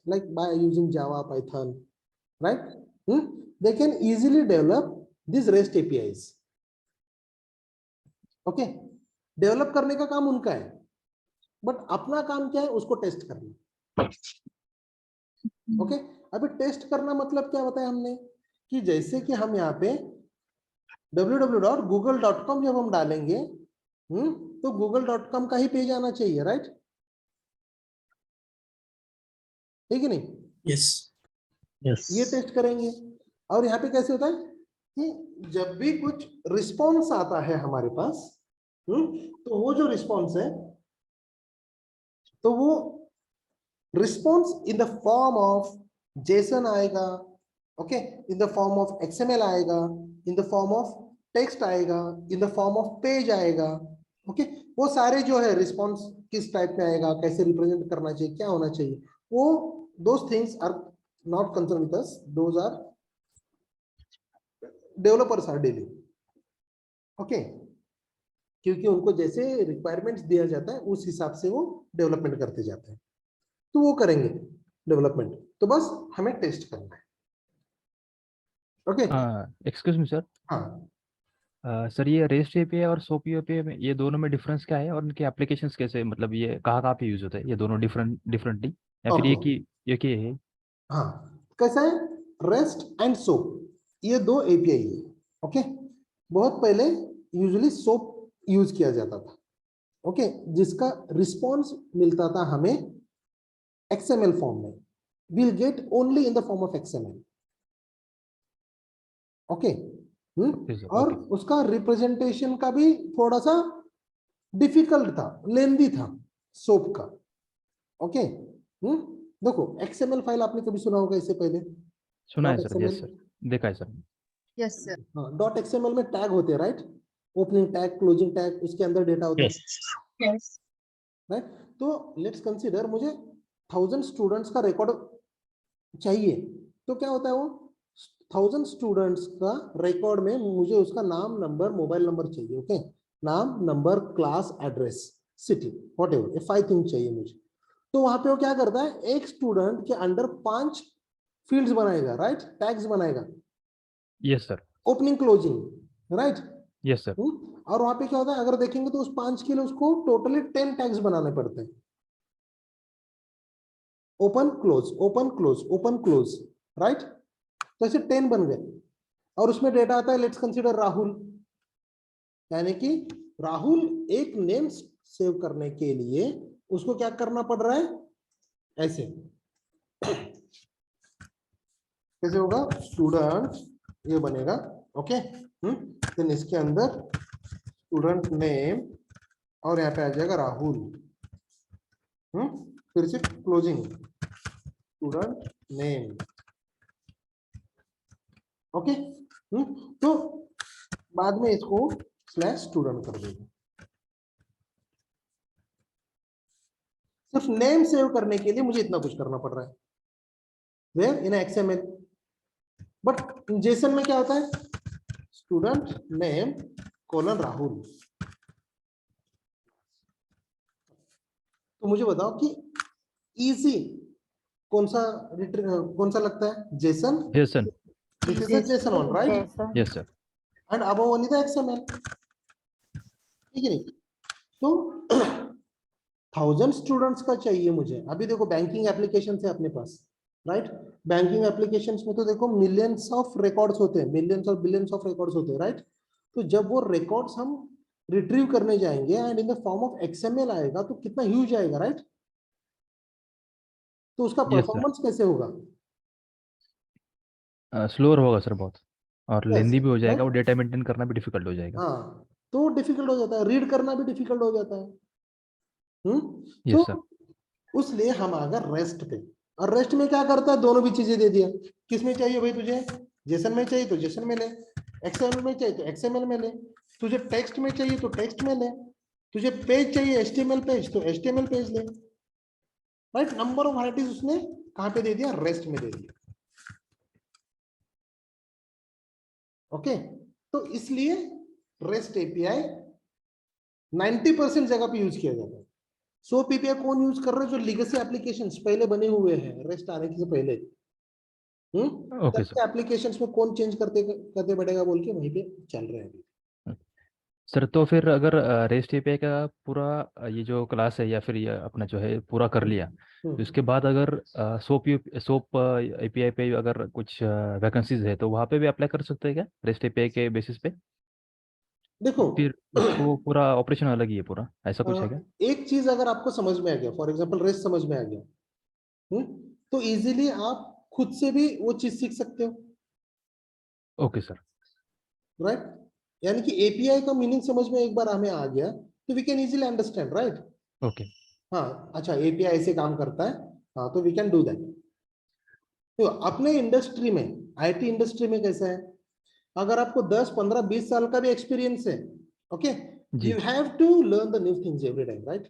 like by using Java, Python, right. They can easily develop this rest APIs. Okay, develop करने का काम उनका है, बट अपना काम क्या है, उसको टेस्ट करना. ओके, अभी टेस्ट करना मतलब क्या बताया हमने कि जैसे कि हम यहाँ पे www.google.com जब हम डालेंगे तो google.com का ही पेज आना चाहिए, राइट? ठीक है नहीं? यस. ये टेस्ट करेंगे. और यहाँ पे कैसे होता है कि जब भी कुछ रिस्पॉन्स आता है हमारे पास, तो वो जो रिस्पॉन्स है तो वो response in the form of JSON आएगा. Okay, in the form of XML आएगा, in the form of text आएगा, in the form of page आएगा. ओके, वो सारे जो है रिस्पॉन्स किस टाइप में आएगा, कैसे रिप्रेजेंट करना चाहिए, क्या होना चाहिए, वो those things are not concern with us, those are developers are dealing. Okay, क्योंकि उनको जैसे रिक्वायरमेंट्स दिया जाता है उस हिसाब से वो डेवलपमेंट करते जाते हैं. तो वो करेंगे डेवलपमेंट, तो बस हमें टेस्ट करना है. Okay, excuse me sir. हाँ सर ये रेस्ट एपीआई और सोप एपीआई में ये दोनों में डिफरेंस क्या है और इनके एप्लीकेशंस कैसे, मतलब ये कहाँ कहाँ पे यूज होते हैं ये दोनों डिफरेंटली, या फिर ओके. ये की है? हाँ, कैसा है, रेस्ट एंड सोप ये दो एपीआई है. ओके, बहुत पहले यूजुअली सोप यूज किया जाता था. ओके, जिसका रिस्पॉन्स मिलता था हमें एक्सएमएल फॉर्म में. we'll get only in the form of XML. Okay, और उसका रिप्रेजेंटेशन का भी थोड़ा सा डिफिकल्ट था, लेंदी था सोप का. ओके, देखो XML फाइल आपने कभी सुना होगा इससे पहले? सुना है सर. यस सर, देखा है सर. Yes sir. हाँ, डॉट XML में टैग होते हैं, right? Opening tag, closing tag, उसके अंदर डेटा होता है, यस. राइट? तो लेट्स कंसीडर मुझे 1000 स्टूडेंट्स का रिकॉर्ड चाहिए. तो क्या होता है, वो 1000 स्टूडेंट्स का रिकॉर्ड में मुझे उसका नाम, नंबर, मोबाइल नंबर चाहिए. ओके, नाम, number, class, address, city, whatever, ये 5 थिंग चाहिए मुझे. तो वहां पे वो क्या करता है, एक स्टूडेंट के अंडर 5 फील्ड्स बनाएगा, राइट? टैग्स बनाएगा. Yes sir. Opening, closing, right? Yes sir. और वहां पे क्या होता है, अगर देखेंगे तो उस 5 के लिए उसको टोटली 10 टैग्स बनाने पड़ते हैं. Open close, open close, open close, right? तो ऐसे 10 बन गए. और उसमें डेटा आता है, लेट्स कंसीडर राहुल. यानी कि राहुल एक नेम सेव करने के लिए उसको क्या करना पड़ रहा है, ऐसे. कैसे होगा, स्टूडेंट ये बनेगा. ओके, देन इसके अंदर स्टूडेंट नेम और यहाँ पे आ जाएगा राहुल. फिर से क्लोजिंग, स्टूडेंट नेम. ओके, तो बाद में इसको स्लैश स्टूडेंट कर देंगे. सिर्फ नेम सेव करने के लिए मुझे इतना कुछ करना पड़ रहा है where in XML. But JSON में क्या होता है, स्टूडेंट नेम कोलन राहुल. तो मुझे बताओ कि इजी कौन सा लगता है, Jason. Jason. This is a JSON one, right? Yes sir. And above only the XML. ठीक है नहीं? तो 1000 स्टूडेंट्स का चाहिए मुझे. अभी देखो बैंकिंग एप्लीकेशन है अपने पास, राइट। बैंकिंग एप्लीकेशंस में तो देखो मिलियंस ऑफ रिकॉर्ड्स होते हैं, मिलियंस और बिलियंस ऑफ रिकॉर्ड्स होते हैं, राइट। तो जब वो रिकॉर्ड्स हम रिट्रीव करने जाएंगे and in the form of XML आएगा तो कितना ह्यूज आएगा, राइट। तो उसका यस सर, परफॉर्मेंस कैसे होगा? स्लोअर होगा सर बहुत, और Yes, लेंदी भी हो जाएगा, right? वो डेटा मेंटेन करना भी डिफिकल्ट हो जाएगा। हाँ, तो डिफिकल्ट हो जाता है, रीड करना भी डिफिकल्ट हो जाता है। यस सर, तो उसलिए हम आ गए रेस्ट पे। और रेस्ट में क्या करता है, दोनों भी चीजें दे दिया। किस में चाहिए भाई तुझे? जेसन में चाहिए तो जेसन में ले, XML में चाहिए तो XML में ले, तुझे टेक्स्ट में चाहिए तो टेक्स्ट में ले, तुझे पेज चाहिए HTML पेज तो HTML पेज ले, राइट। नंबर ऑफ वैरायटीज उसने कहां पे दे दिया? रेस्ट में दे दिया। ओके, तो इसलिए रेस्ट एपीआई 90% जगह पे यूज किया जाता है। SOAP API कौन यूज कर रहे हैं? जो लीगेसी एप्लीकेशंस पहले बने हुए हैं रेस्ट आने से पहले। Okay sir. एप्लीकेशंस में कौन चेंज करते करते बढ़ेगा बोल के वहीं पे चल रहे हैं अभी। सर तो फिर अगर रेस्ट एपीआई का पूरा ये जो क्लास है या फिर ये अपना जो है पूरा कर लिया, तो इसके बाद अगर सोप एपीआई पे अगर कुछ वैकेंसीज है तो वहाँ पे भी अप्लाई कर सकते हैं क्या रेस्ट एपीआई के बेसिस पे? देखो फिर उसको पूरा ऑपरेशन अलग ही है पूरा, ऐसा कुछ है क्या? एक चीज अगर आपको समझ में आ गया, फॉर एग्जांपल रेस्ट समझ में आ गया, तो इजीली आप खुद से भी वो चीज सीख सकते हो, ओके सर। राइट। यानी कि एपीआई का मीनिंग समझ में एक बार हमें आ गया तो we can easily understand, right. Okay. हाँ, अच्छा एपीआई ऐसे काम करता है, हाँ, तो वी कैन डू दैट। तो अपने इंडस्ट्री में, आईटी इंडस्ट्री में कैसा है, अगर आपको 10, 15, 20 साल का भी एक्सपीरियंस है, ओके, जी you have to learn the new things every time, right.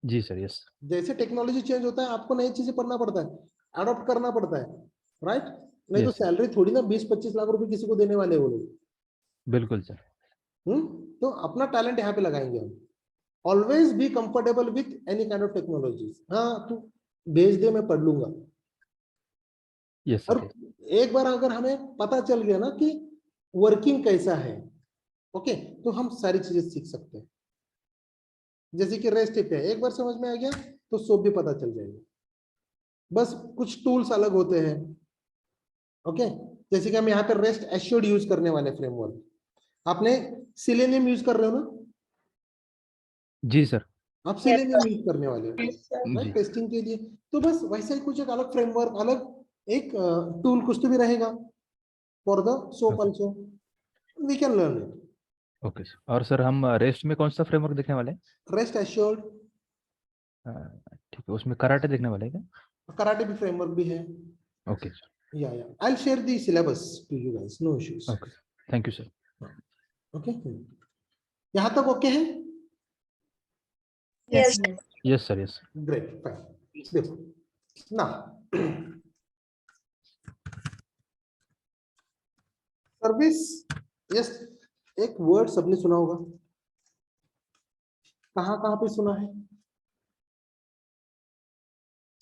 जी सर, यस। जैसे टेक्नोलॉजी चेंज होता है आपको नई चीजें पढ़ना पड़ता है, अडॉप्ट करना पड़ता है, राइट। नहीं तो यस सर, सैलरी थोड़ी ना 20-25 लाख रुपए किसी को देने वाले वो लोग। बिल्कुल सर। तो अपना टैलेंट यहाँ पे लगाएंगे हम। Always be comfortable with any kind of technology. हाँ, तू भेज दे, मैं पढ़ लूंगा। यस और सर। एक बार अगर हमें पता चल गया ना कि वर्किंग कैसा है, ओके, तो हम सारी चीजें सीख सकते हैं। जैसे कि रेस्ट एपीआई एक बार समझ में आ गया तो सोप भी पता चल जाएगा। बस कुछ टूल्स अलग होते हैं, ओके। जैसे कि हम यहाँ पे रेस्ट एश्योर्ड यूज करने वाले फ्रेमवर्क, आपने सिलेनियम यूज कर रहे हो ना? जी सर। आप सिलेनियम यूज करने वाले हो, जी राइट, टेस्टिंग के लिए। तो बस वैसा ही कुछ एक अलग फ्रेमवर्क, अलग एक टूल कुछ तो भी रहेगा for the soap okay. Also, we can learn it. Okay sir, और सर हम रेस्ट में कौन सा फ्रेमवर्क देखने वाले हैं? रेस्ट एश्योर्ड, ठीक है, उसमें कराटे देखने वाले हैं क्या? कराटे भी फ्रेमवर्क भी है। Okay sir. Yeah I will share the syllabus to you guys, no issues. Okay, thank you sir. Okay, यहाँ तक ओके है? Yes. Yes sir, yes. Great, fine. देखो ना, सर्विस, यस, एक वर्ड सबने सुना होगा, कहाँ कहाँ पे सुना है?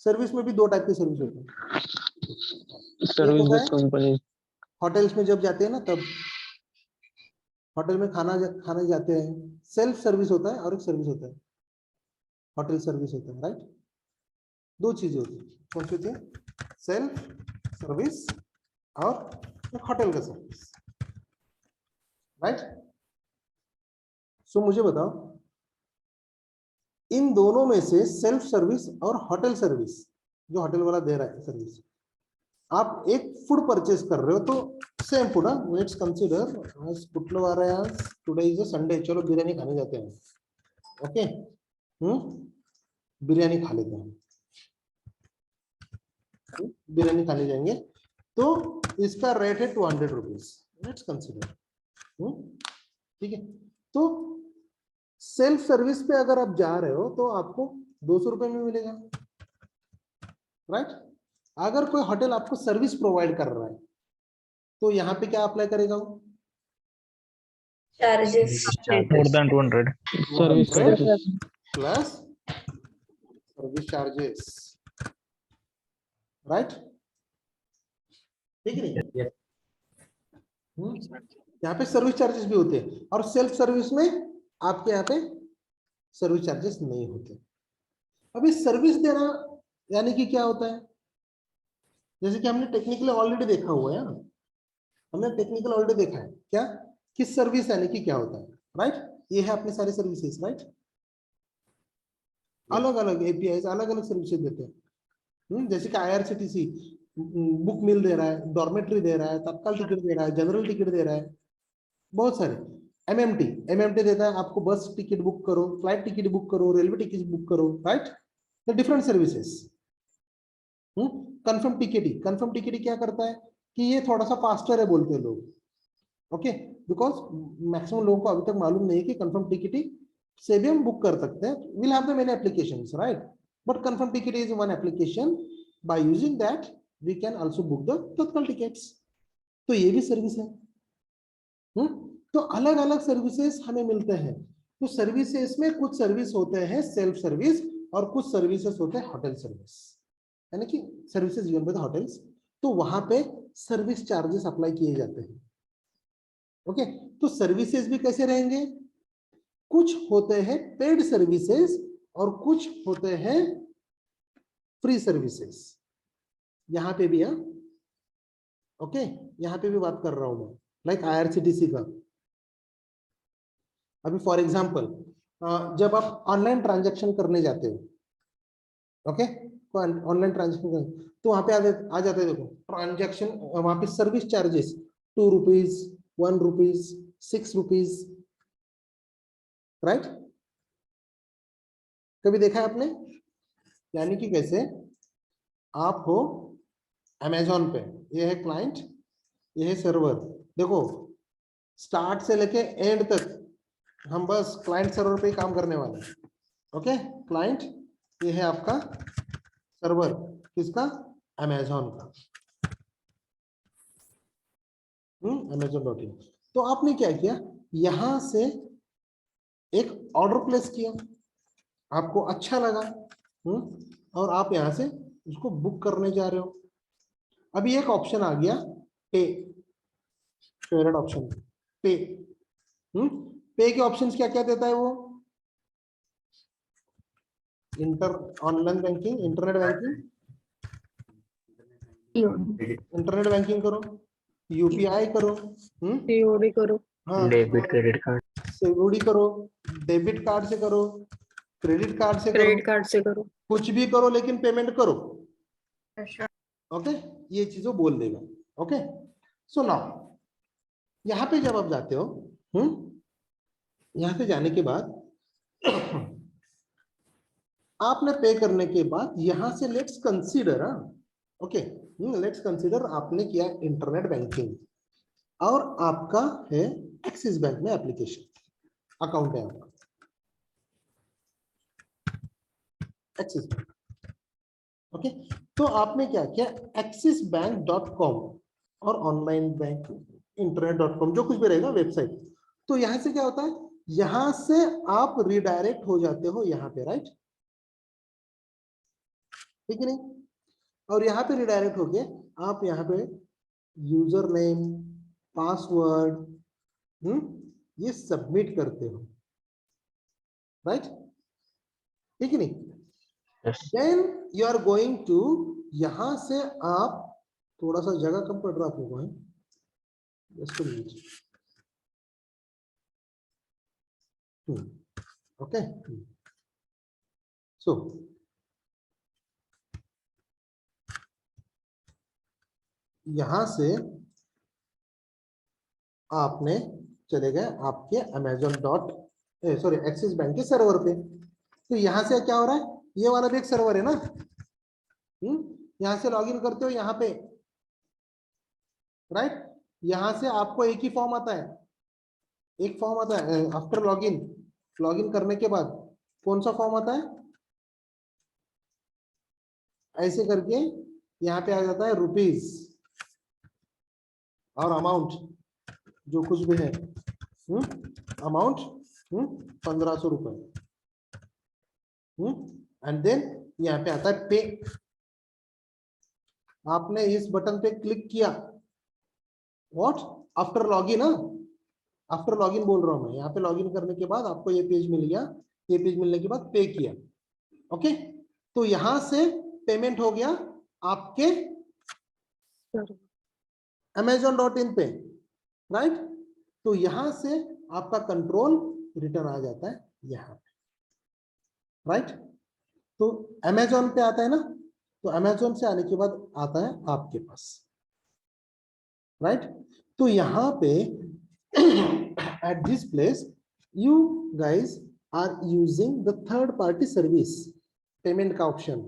सर्विस में भी दो टाइप की सर्विस होती है। Service based company. होटल्स में जब जाते हैं ना, तब होटल में खाने जाते हैं, सेल्फ सर्विस होता है और एक सर्विस होता है, होटल सर्विस होता है, राइट। दो चीजें होती है, कौन सी होती है? सेल्फ सर्विस और एक होटल का सर्विस, राइट। सो मुझे बताओ, इन दोनों में से सेल्फ सर्विस और होटल सर्विस, जो होटल वाला दे रहा है सर्विस, आप एक फूड परचेस कर रहे हो तो सेम फूड, लेट्स कंसीडर आज शुक्रवार है, आज टुडे इज अ संडे, चलो बिरयानी खाने जाते हैं, ओके, बिरयानी खा लेते हैं, बिरयानी खाने जाएंगे तो इसका रेट है 200 रुपीज, लेट्स कंसीडर, ठीक है। तो सेल्फ सर्विस पे अगर आप जा रहे हो तो आपको 200 रुपए में मिलेगा, राइट। अगर कोई होटल आपको सर्विस प्रोवाइड कर रहा है तो यहाँ पे क्या अप्लाई करेगा वो? Charges. More than 200 service 200 charges. Plus service charges, right, ठीक है नहीं? Yes. यहाँ पे सर्विस चार्जेस भी होते हैं, और सेल्फ सर्विस में आपके यहाँ पे सर्विस चार्जेस नहीं होते। अभी सर्विस देना यानी कि क्या होता है? जैसे कि हमने टेक्निकली ऑलरेडी देखा हुआ है, हमने टेक्निकल ऑलरेडी देखा है क्या, किस सर्विस यानी कि क्या होता है, राइट। ये है अपनी सारी सर्विसेज, राइट। अलग अलग एपीआई अलग अलग सर्विसेज देते हैं। जैसे कि IRCTC बुक मिल दे रहा है, डॉर्मेट्री दे रहा है, तत्काल टिकट दे रहा है, जनरल टिकट दे रहा है, बहुत सारे। MMT देता है आपको, बस टिकट बुक करो, फ्लाइट टिकट बुक करो, रेलवे टिकट बुक करो, right. The different services. Confirm ticket क्या करता है कि ये थोड़ा सा फास्टर है बोलते हैं लोग, ओके, बिकॉज मैक्सिमम लोगों को अभी तक मालूम नहीं है कि कंफर्म टिकट से भी हम बुक कर सकते हैं। Will have the many applications, right, but confirm ticket is one application, by using that we can also book the tatkal tickets. तो ये भी सर्विस है। तो अलग अलग सर्विसेज हमें मिलते हैं। तो सर्विसेज में कुछ सर्विस होते हैं सेल्फ सर्विस और कुछ सर्विसेज होते हैं होटल सर्विस, यानी कि services given by the hotels. तो वहां पे सर्विस चार्जेस अप्लाई किए जाते हैं, ओके। तो सर्विसेज भी कैसे रहेंगे, कुछ होते हैं पेड सर्विसेज और कुछ होते हैं फ्री सर्विसेज। यहां पे भी है, ओके, यहां पे भी बात कर रहा हूं मैं, लाइक IRCTC का। अभी फॉर एग्जांपल जब आप ऑनलाइन ट्रांजैक्शन करने जाते हो, ओके, ऑनलाइन ट्रांजैक्शन तो वहां पे आ जाते हैं, देखो ट्रांजैक्शन, वहां पे service charges 2 rupees, 1 rupees, 6 rupees, right. कभी देखा है आपने, यानी कि कैसे आप हो अमेजोन पे, ये है क्लाइंट, ये है सर्वर। देखो स्टार्ट से लेके एंड तक हम बस क्लाइंट सर्वर पे ही काम करने वाले हैं, ओके। क्लाइंट ये है आपका, सर्वर किसका, अमेजोन का, amazon.in। तो आपने क्या किया, यहां से एक ऑर्डर प्लेस किया, आपको अच्छा लगा, और आप यहां से उसको बुक करने जा रहे हो। अभी एक ऑप्शन आ गया पे, फेवरेट ऑप्शन पे। पे के ऑप्शंस क्या क्या देता है वो, online banking, internet banking, internet banking करो, UPI करो, COD करो, हाँ, डेबिट क्रेडिट कार्ड। COD करो, डेबिट कार्ड से करो, क्रेडिट कार्ड से करो, क्रेडिट कार्ड से करो। कुछ भी करो लेकिन पेमेंट करो, अच्छा, ओके। ये चीजों बोल देगा, ओके। सो नाउ यहाँ पे जब आप जाते हो, यहाँ पे जाने के बाद आपने पे करने के बाद यहाँ से let's consider, okay, let's consider आपने किया इंटरनेट बैंकिंग और आपका है एक्सिस बैंक में एप्लीकेशन अकाउंट है आपका एक्सिस बैंक, ओके। तो आपने क्या किया, axisbank.com और ऑनलाइन बैंक internet.com जो कुछ भी रहेगा वेबसाइट। तो यहां से क्या होता है, यहां से आप रिडायरेक्ट हो जाते हो यहाँ पे, राइट, ठीक है नहीं। और यहाँ पे रिडायरेक्ट होके आप यहाँ पे यूजर नेम, पासवर्ड, ये सबमिट करते हो, राइट, ठीक है नहीं। Then you are going to, यहां से आप, थोड़ा सा जगह कम पड़ रहा आप लोगों को, जस्ट अ मिनट, ओके। सो यहां से आपने चले गए आपके सॉरी एक्सिस बैंक के सर्वर पे। तो यहां से क्या हो रहा है, ये वाला भी एक सर्वर है ना, यहां से लॉगिन करते हो यहाँ पे, राइट। यहां से आपको एक ही फॉर्म आता है, एक फॉर्म आता है आफ्टर लॉगिन करने के बाद कौन सा फॉर्म आता है, ऐसे करके यहाँ पे आ जाता है रुपीज और अमाउंट जो कुछ भी है, अमाउंट 1500 रुपए, एंड देन यहाँ पे आता है पे। आपने इस बटन पे क्लिक किया, what, after login, after login बोल रहा हूं मैं, यहाँ पे लॉगिन करने के बाद आपको ये पेज मिल गया, ये पेज मिलने के बाद पे किया, ओके। तो यहां से पेमेंट हो गया आपके sir. amazon.in पे, राइट? तो यहां से आपका कंट्रोल रिटर्न आ जाता है यहाँ पे, राइट? तो अमेजोन पे आता है ना, तो अमेजोन से आने के बाद आता है आपके पास, राइट? तो यहाँ पे at this place you guys are using the third party service payment का ऑप्शन,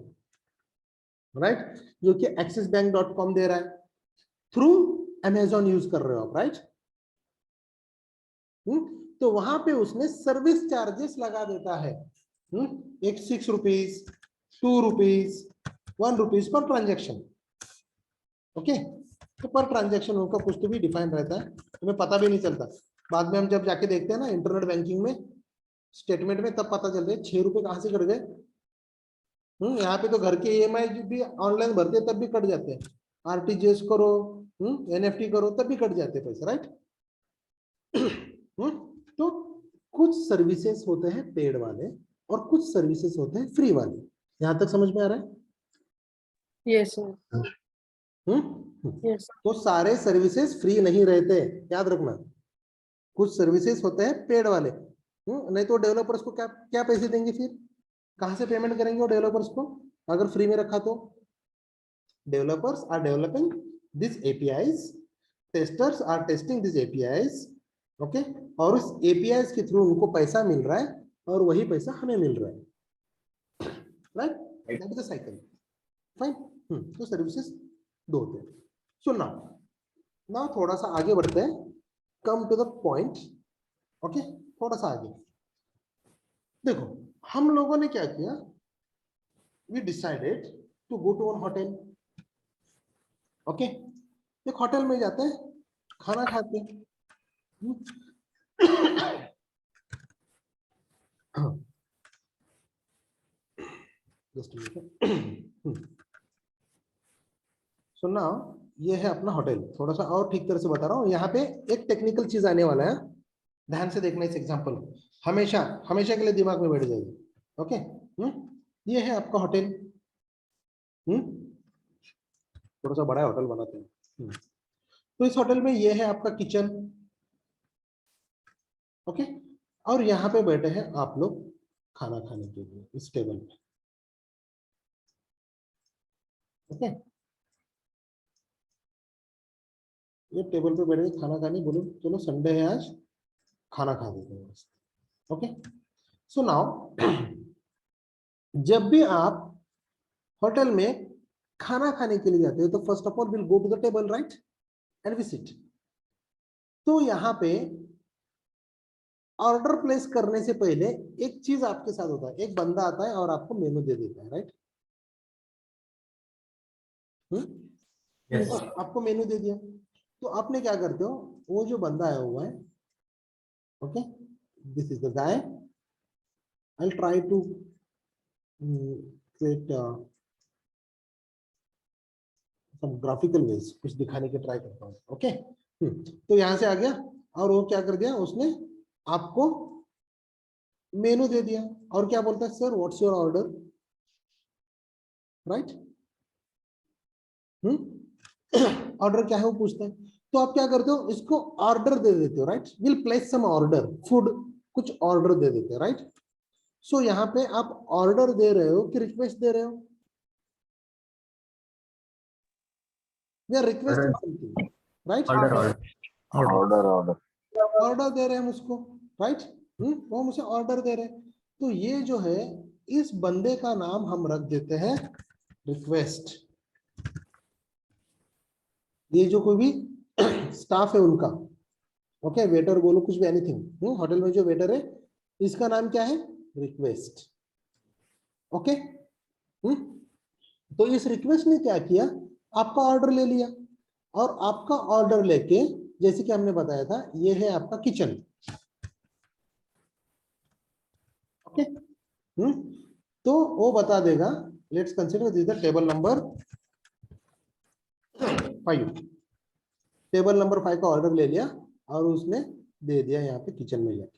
राइट? जो कि axisbank.com दे रहा है, थ्रू अमेजोन यूज कर रहे हो आप, राइट? तो वहां पे उसने सर्विस चार्जेस लगा देता है, एक 6 rupees, 2 rupees, 1 rupees per transaction. Okay, तो पर ट्रांजेक्शन उनका कुछ तो भी डिफाइन रहता है, तुम्हें पता भी नहीं चलता। बाद में हम जब जाके देखते हैं ना इंटरनेट बैंकिंग में स्टेटमेंट में, तब पता चलता है 6 रुपए कहाँ से कट गए। यहाँ पे तो घर के EMI भी ऑनलाइन भरते तब भी कट जाते हैं, RTGS करो, NFT करो तब भी कट जाते हैं पैसे, राइट? तो कुछ सर्विसेज होते हैं पेड वाले और कुछ सर्विसेज होते हैं फ्री वाले। यहां तक समझ में आ रहा है? Yes, sir. Yes. तो सारे सर्विसेज फ्री नहीं रहते, याद रखना। कुछ सर्विसेज होते हैं पेड वाले, नहीं तो डेवलपर्स को क्या क्या पैसे देंगे, फिर कहां से पेमेंट करेंगे वो डेवलपर्स को अगर फ्री में रखा तो? Developers are developing this APIs, testers are testing this APIs, okay? और उस APIs के थ्रू उनको पैसा मिल रहा है और वही पैसा हमें मिल रहा है, right? That is the cycle, fine. तो सर्विसेज दो होते हैं। सो नाउ थोड़ा सा आगे बढ़ते हैं, come to the point, okay? थोड़ा सा आगे देखो, हम लोगों ने क्या किया, we decided to go to one hotel, okay? एक होटल में जाते हैं, खाना खाते हैं। सो नाउ ये है अपना होटल। थोड़ा सा और ठीक तरह से बता रहा हूँ, यहाँ पे एक टेक्निकल चीज आने वाला है, ध्यान से देखना इस एग्जांपल को, हमेशा हमेशा के लिए दिमाग में बैठ जाएगी, ओके? ये है आपका होटल, थोड़ा सा बड़ा होटल बनाते हैं। तो इस होटल में ये है आपका किचन, ओके? और यहाँ पे बैठे हैं आप लोग खाना खाने के लिए इस टेबल पे, ओके? ये टेबल पे बैठ के खाना खाने, बोलो चलो संडे है आज, खाना खा देते हैं, ओके? सो नाउ जब भी आप होटल में खाना खाने के लिए जाते हो तो first of all will go to the table, right? And we sit. तो यहाँ पे ऑर्डर प्लेस करने से पहले एक चीज आपके साथ होता है, एक बंदा आता है और आपको मेनू दे देता है, राइट? आपको मेनू दे दिया, तो आपने क्या करते हो, वो जो बंदा आया हुआ है, okay, this is the guy, I will try to create some graphical ways, कुछ दिखाने की ट्राई करता हूँ, ओके? तो यहां से आ गया और वो क्या कर दिया, उसने आपको मेनू दे दिया और क्या बोलता है, sir what's your order, right? Order क्या है वो पूछता है, तो आप क्या करते हो, इसको ऑर्डर दे देते हो, right? Will place some order, food कुछ ऑर्डर दे देते हो, राइट? सो यहाँ पे आप ऑर्डर दे रहे हो कि रिक्वेस्ट दे रहे हो? We are requesting something, right? Order दे रहे हैं हम उसको, राइट? वो मुझे ऑर्डर दे रहे हैं, तो ये जो है इस बंदे का नाम हम रख देते हैं रिक्वेस्ट। ये जो कोई भी स्टाफ है उनका, ओके, वेटर बोलो कुछ भी, एनीथिंग, होटल में जो वेटर है इसका नाम क्या है, रिक्वेस्ट, ओके? तो इस रिक्वेस्ट ने क्या किया, आपका ऑर्डर ले लिया, और आपका ऑर्डर लेके जैसे कि हमने बताया था, ये है आपका किचन, ओके? तो वो बता देगा, let's consider this the table number 5, table number 5 का ऑर्डर ले लिया और उसने दे दिया यहाँ पे किचन में जाके,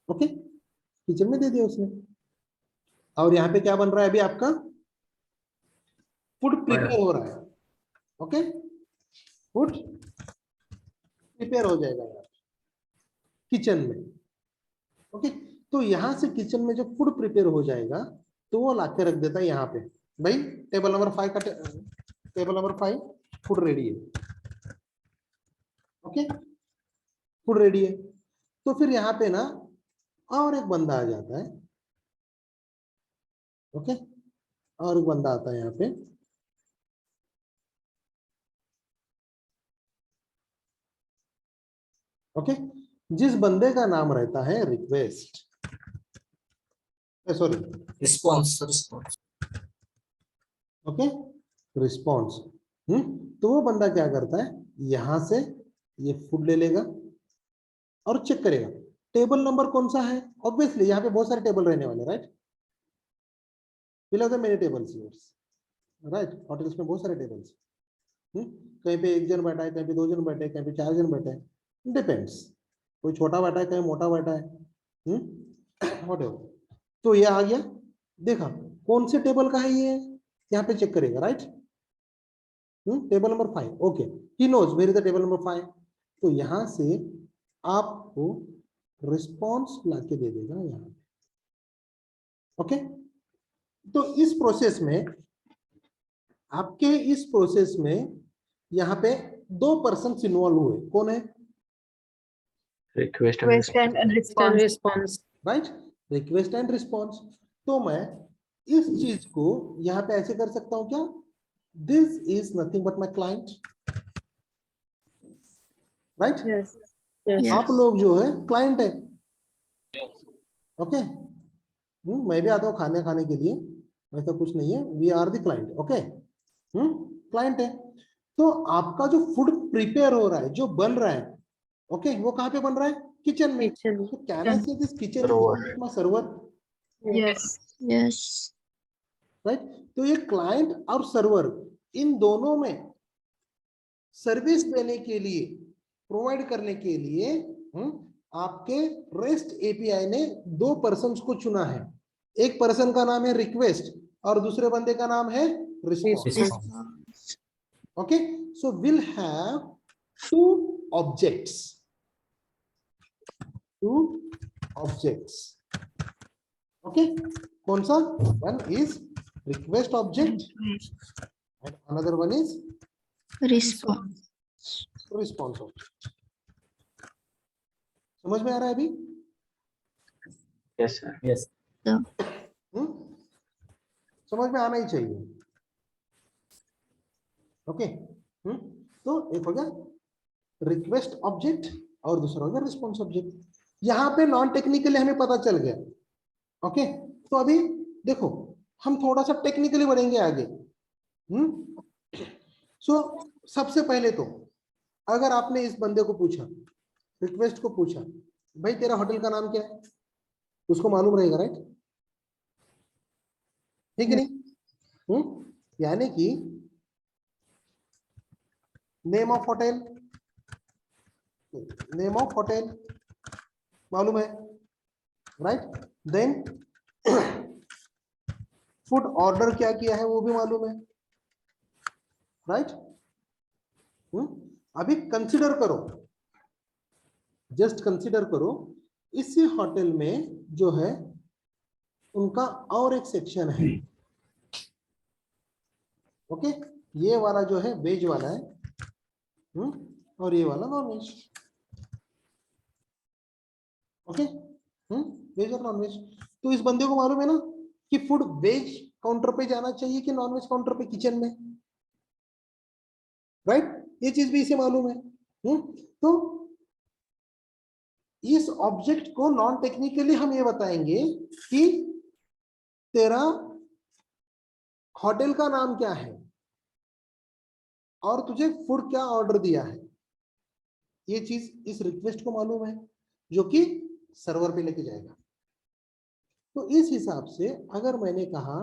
ओके? किचन में दे दिया उसने, और यहाँ पे क्या बन रहा है, अभी आपका फूड प्रिपेयर हो रहा है, ओके, फूड प्रिपेयर हो जाएगा यार किचन में। ओके, तो यहां से किचन में जब फूड प्रिपेयर हो जाएगा तो वो लाके रख देता है यहाँ पे, भाई टेबल नंबर 5 का टेबल नंबर 5 फूड रेडी है। ओके, फूड रेडी है, तो फिर यहाँ पे ना और एक बंदा आ जाता है। ओके, और एक बंदा आता है यहाँ पे, ओके, जिस बंदे का नाम रहता है request, sorry response. Okay, response. तो वो बंदा क्या करता है, यहां से ये फूड ले लेगा और चेक करेगा टेबल नंबर कौन सा है। ऑब्वियसली यहाँ पे बहुत सारे टेबल रहने वाले, right, many tables, right, hotels में बहुत सारे टेबल्स। कहीं पे एक जन बैठा है, कहीं पे 2 जन बैठे हैं, कहीं पे 4 जन बैठे हैं, डिपेंड्स, कोई छोटा बैठा है, कहीं मोटा बैठा है, व्हाटएवर। तो ये आ गया, देखा कौन से टेबल का है ये, यहाँ पे चेक करेगा, right, table number 5। Okay, he knows where is the table number 5। तो यहां से आपको रिस्पॉन्स लाके दे देगा यहाँ पे। ओके, तो इस प्रोसेस में, आपके इस प्रोसेस में यहाँ पे 2 पर्सन इन्वॉल्व हुए, कौन है, Request and Request and response. response. Right, request and response. तो मैं इस चीज को यहाँ पे ऐसे कर सकता हूं क्या, this is nothing but my client, right, Yes. Yes. आप लोग जो है क्लाइंट है। ओके, मैं भी आता हूँ खाने के लिए, ऐसा कुछ नहीं है, we are the client. Okay, client है, तो आपका जो फूड प्रिपेयर हो रहा है, जो बन रहा है, ओके, वो कहाँ पे बन रहा है, किचन में। Kitchen. तो can I say this kitchen Server. Is my server, Yes. Yes. Right. तो ये क्लाइंट और सर्वर, इन दोनों में सर्विस देने के लिए, प्रोवाइड करने के लिए आपके रेस्ट एपीआई ने 2 पर्सन्स को चुना है। एक पर्सन का नाम है रिक्वेस्ट और दूसरे बंदे का नाम है response. Response. Okay, so will have 2 objects, 2 objects. Okay, कौन सा, one is request object and another one is Response. response object। समझ में आ रहा है अभी, Yes, sir. Yes. समझ में आना ही चाहिए। ओके, तो एक हो गया रिक्वेस्ट ऑब्जेक्ट और दूसरा हो गया रिस्पॉन्स ऑब्जेक्ट। यहां पे नॉन टेक्निकली हमें पता चल गया। ओके, तो अभी देखो हम थोड़ा सा टेक्निकली बढ़ेंगे आगे। सो सबसे पहले तो अगर आपने इस बंदे को पूछा, रिक्वेस्ट को पूछा, भाई तेरा होटल का नाम क्या है, उसको मालूम रहेगा, राइट, ठीक है नहीं, यानी कि name of hotel, name of hotel मालूम है, राइट, देन फूड ऑर्डर क्या किया है वो भी मालूम है, राइट। अभी कंसीडर करो, जस्ट कंसीडर करो, इसी होटल में जो है उनका और एक सेक्शन है। ओके, ये वाला जो है वेज वाला है, और ये वाला नॉन वेज। ओके, वेज और नॉन वेज। तो इस बंदे को मालूम है ना कि फूड वेज काउंटर पे जाना चाहिए कि नॉन वेज काउंटर पे, किचन में, राइट, ये चीज भी इसे मालूम है। तो इस ऑब्जेक्ट को नॉन टेक्निकली हम ये बताएंगे कि तेरा होटल का नाम क्या है और तुझे फूड क्या ऑर्डर दिया है, ये चीज इस रिक्वेस्ट को मालूम है, जो कि सर्वर पे लेके जाएगा। तो इस हिसाब से अगर मैंने कहा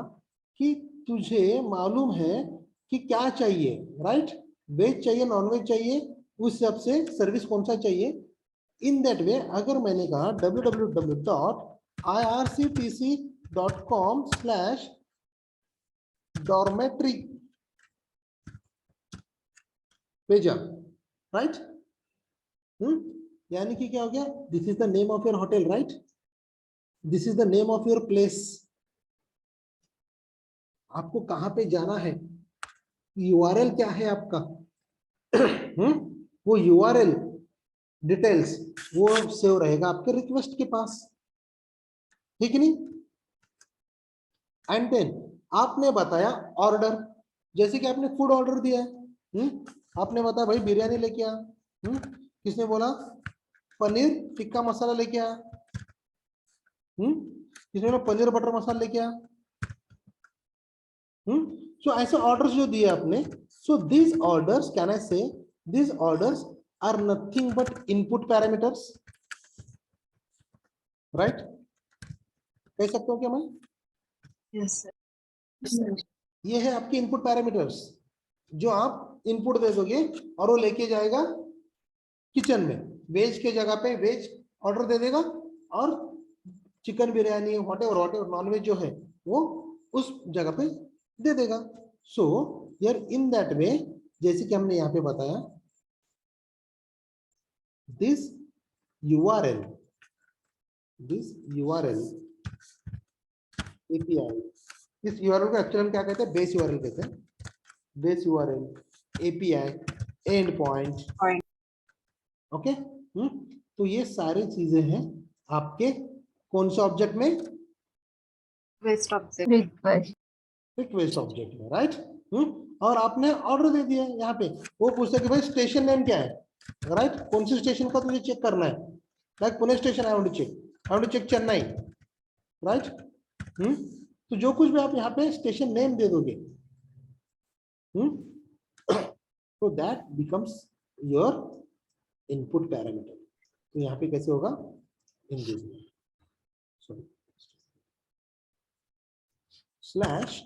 कि तुझे मालूम है कि क्या चाहिए, राइट, वेज चाहिए, नॉन वेज चाहिए, उस हिसाब से सर्विस कौन सा चाहिए, इन दैट वे अगर मैंने कहा www.irctc.com/dormitory, भेजा, राइट? यानी कि क्या हो गया, this is the name of your hotel, right? This is the name of your place. आपको कहां पे जाना है, यूआरएल क्या है आपका, वो यूआरएल डिटेल्स वो सेव रहेगा आपके रिक्वेस्ट के पास, ठीक नहीं? एंड देन आपने बताया ऑर्डर, जैसे कि आपने फूड ऑर्डर दिया है, आपने बताया भाई बिरयानी लेके आ, किसने बोला पनीर टिक्का मसाला लेके आ, किसने बोला पनीर बटर मसाला लेके आ, सो ऐसे ऑर्डर्स जो दिए आपने, so this orders can I say this orders are nothing but input parameters, right? कह सकते हो क्या मैं? Yes, sir. ये है आपके इनपुट पैरामीटर्स जो आप इनपुट दे दोगे और वो लेके जाएगा किचन में, वेज के जगह पे वेज ऑर्डर दे देगा और चिकन बिरयानी व्हाटएवर नॉनवेज जो है वो उस जगह पे दे देगा। सो यार इन दैट वे, जैसे कि हमने यहाँ पे बताया, दिस URL API, इस URL को एक्चुअली हम क्या कहते हैं, बेस URL कहते हैं, base URL API and point, okay. तो ये सारी चीजें हैं आपके कौन से ऑब्जेक्ट में, Waste object. रिक्वेस्ट ऑब्जेक्ट में, राइट? और आपने ऑर्डर दे दिया यहाँ पे, वो पूछता है कि भाई स्टेशन नेम क्या है, राइट? कौन सी स्टेशन का तुझे चेक करना है, like Pune station, I want to check Chennai, right? तो जो कुछ भी आप यहाँ पे स्टेशन नेम दे दोगे, तो that becomes your input parameter. तो यहाँ पे कैसे होगा, in this sorry slash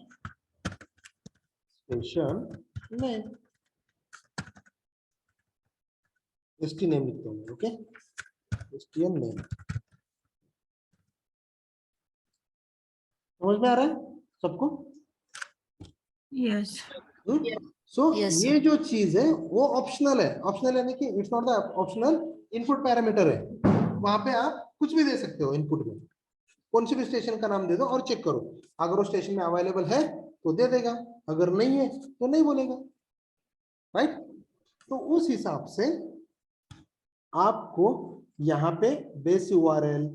station name, ST name लिखते हैं, ओके, एसटीएन नेम। समझ में आ रहा है सबको? Yes. सो Yes, ये जो चीज है वो ऑप्शनल है, ऑप्शनल यानी कि it's not the optional input parameter है, वहां पे आप कुछ भी दे सकते हो इनपुट में, कौन सी भी स्टेशन का नाम दे दो और चेक करो, अगर वो स्टेशन में अवेलेबल है तो दे देगा, अगर नहीं है तो नहीं बोलेगा, राइट? तो उस हिसाब से आपको यहाँ पे बेस URL,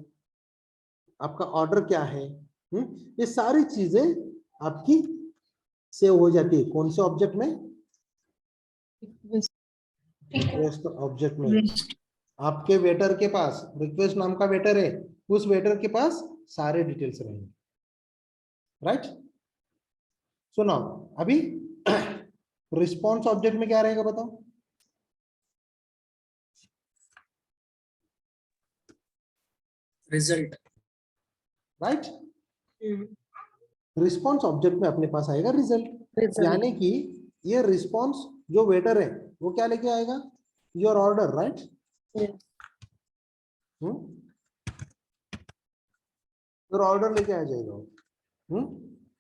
आपका ऑर्डर क्या है, ये सारी चीजें आपकी सेव हो जाती है कौन से ऑब्जेक्ट में, रिक्वेस्ट ऑब्जेक्ट में। आपके वेटर के पास, रिक्वेस्ट नाम का वेटर है, उस वेटर के पास सारे डिटेल्स रहेंगे, राइट? सो नाउ अभी रिस्पॉन्स ऑब्जेक्ट में क्या रहेगा बताओ? Result, right? रिस्पॉन्स ऑब्जेक्ट में अपने पास आएगा रिजल्ट, यानी कि ये रिस्पॉन्स जो वेटर है वो क्या लेके आएगा, your order, right? Your order लेके आ जाएगा,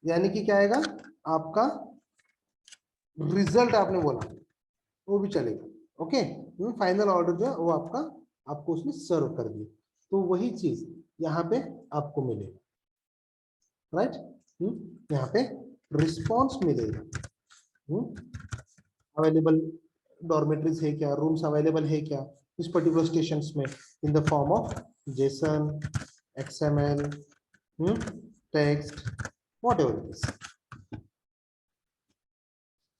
यानी कि क्या आएगा आपका रिजल्ट, आपने बोला वो भी चलेगा, ओके। फाइनल ऑर्डर जो है वो आपका, आपको उसने सर्व कर दिया, तो वही चीज यहाँ पे आपको मिलेगा, राइट? यहाँ पे रिस्पॉन्स मिलेगा, अवेलेबल डॉर्मेटरीज है क्या, रूम्स अवेलेबल है क्या इस पर्टिकुलर स्टेशन में, इन the form of JSON, XML, text, whatever it is.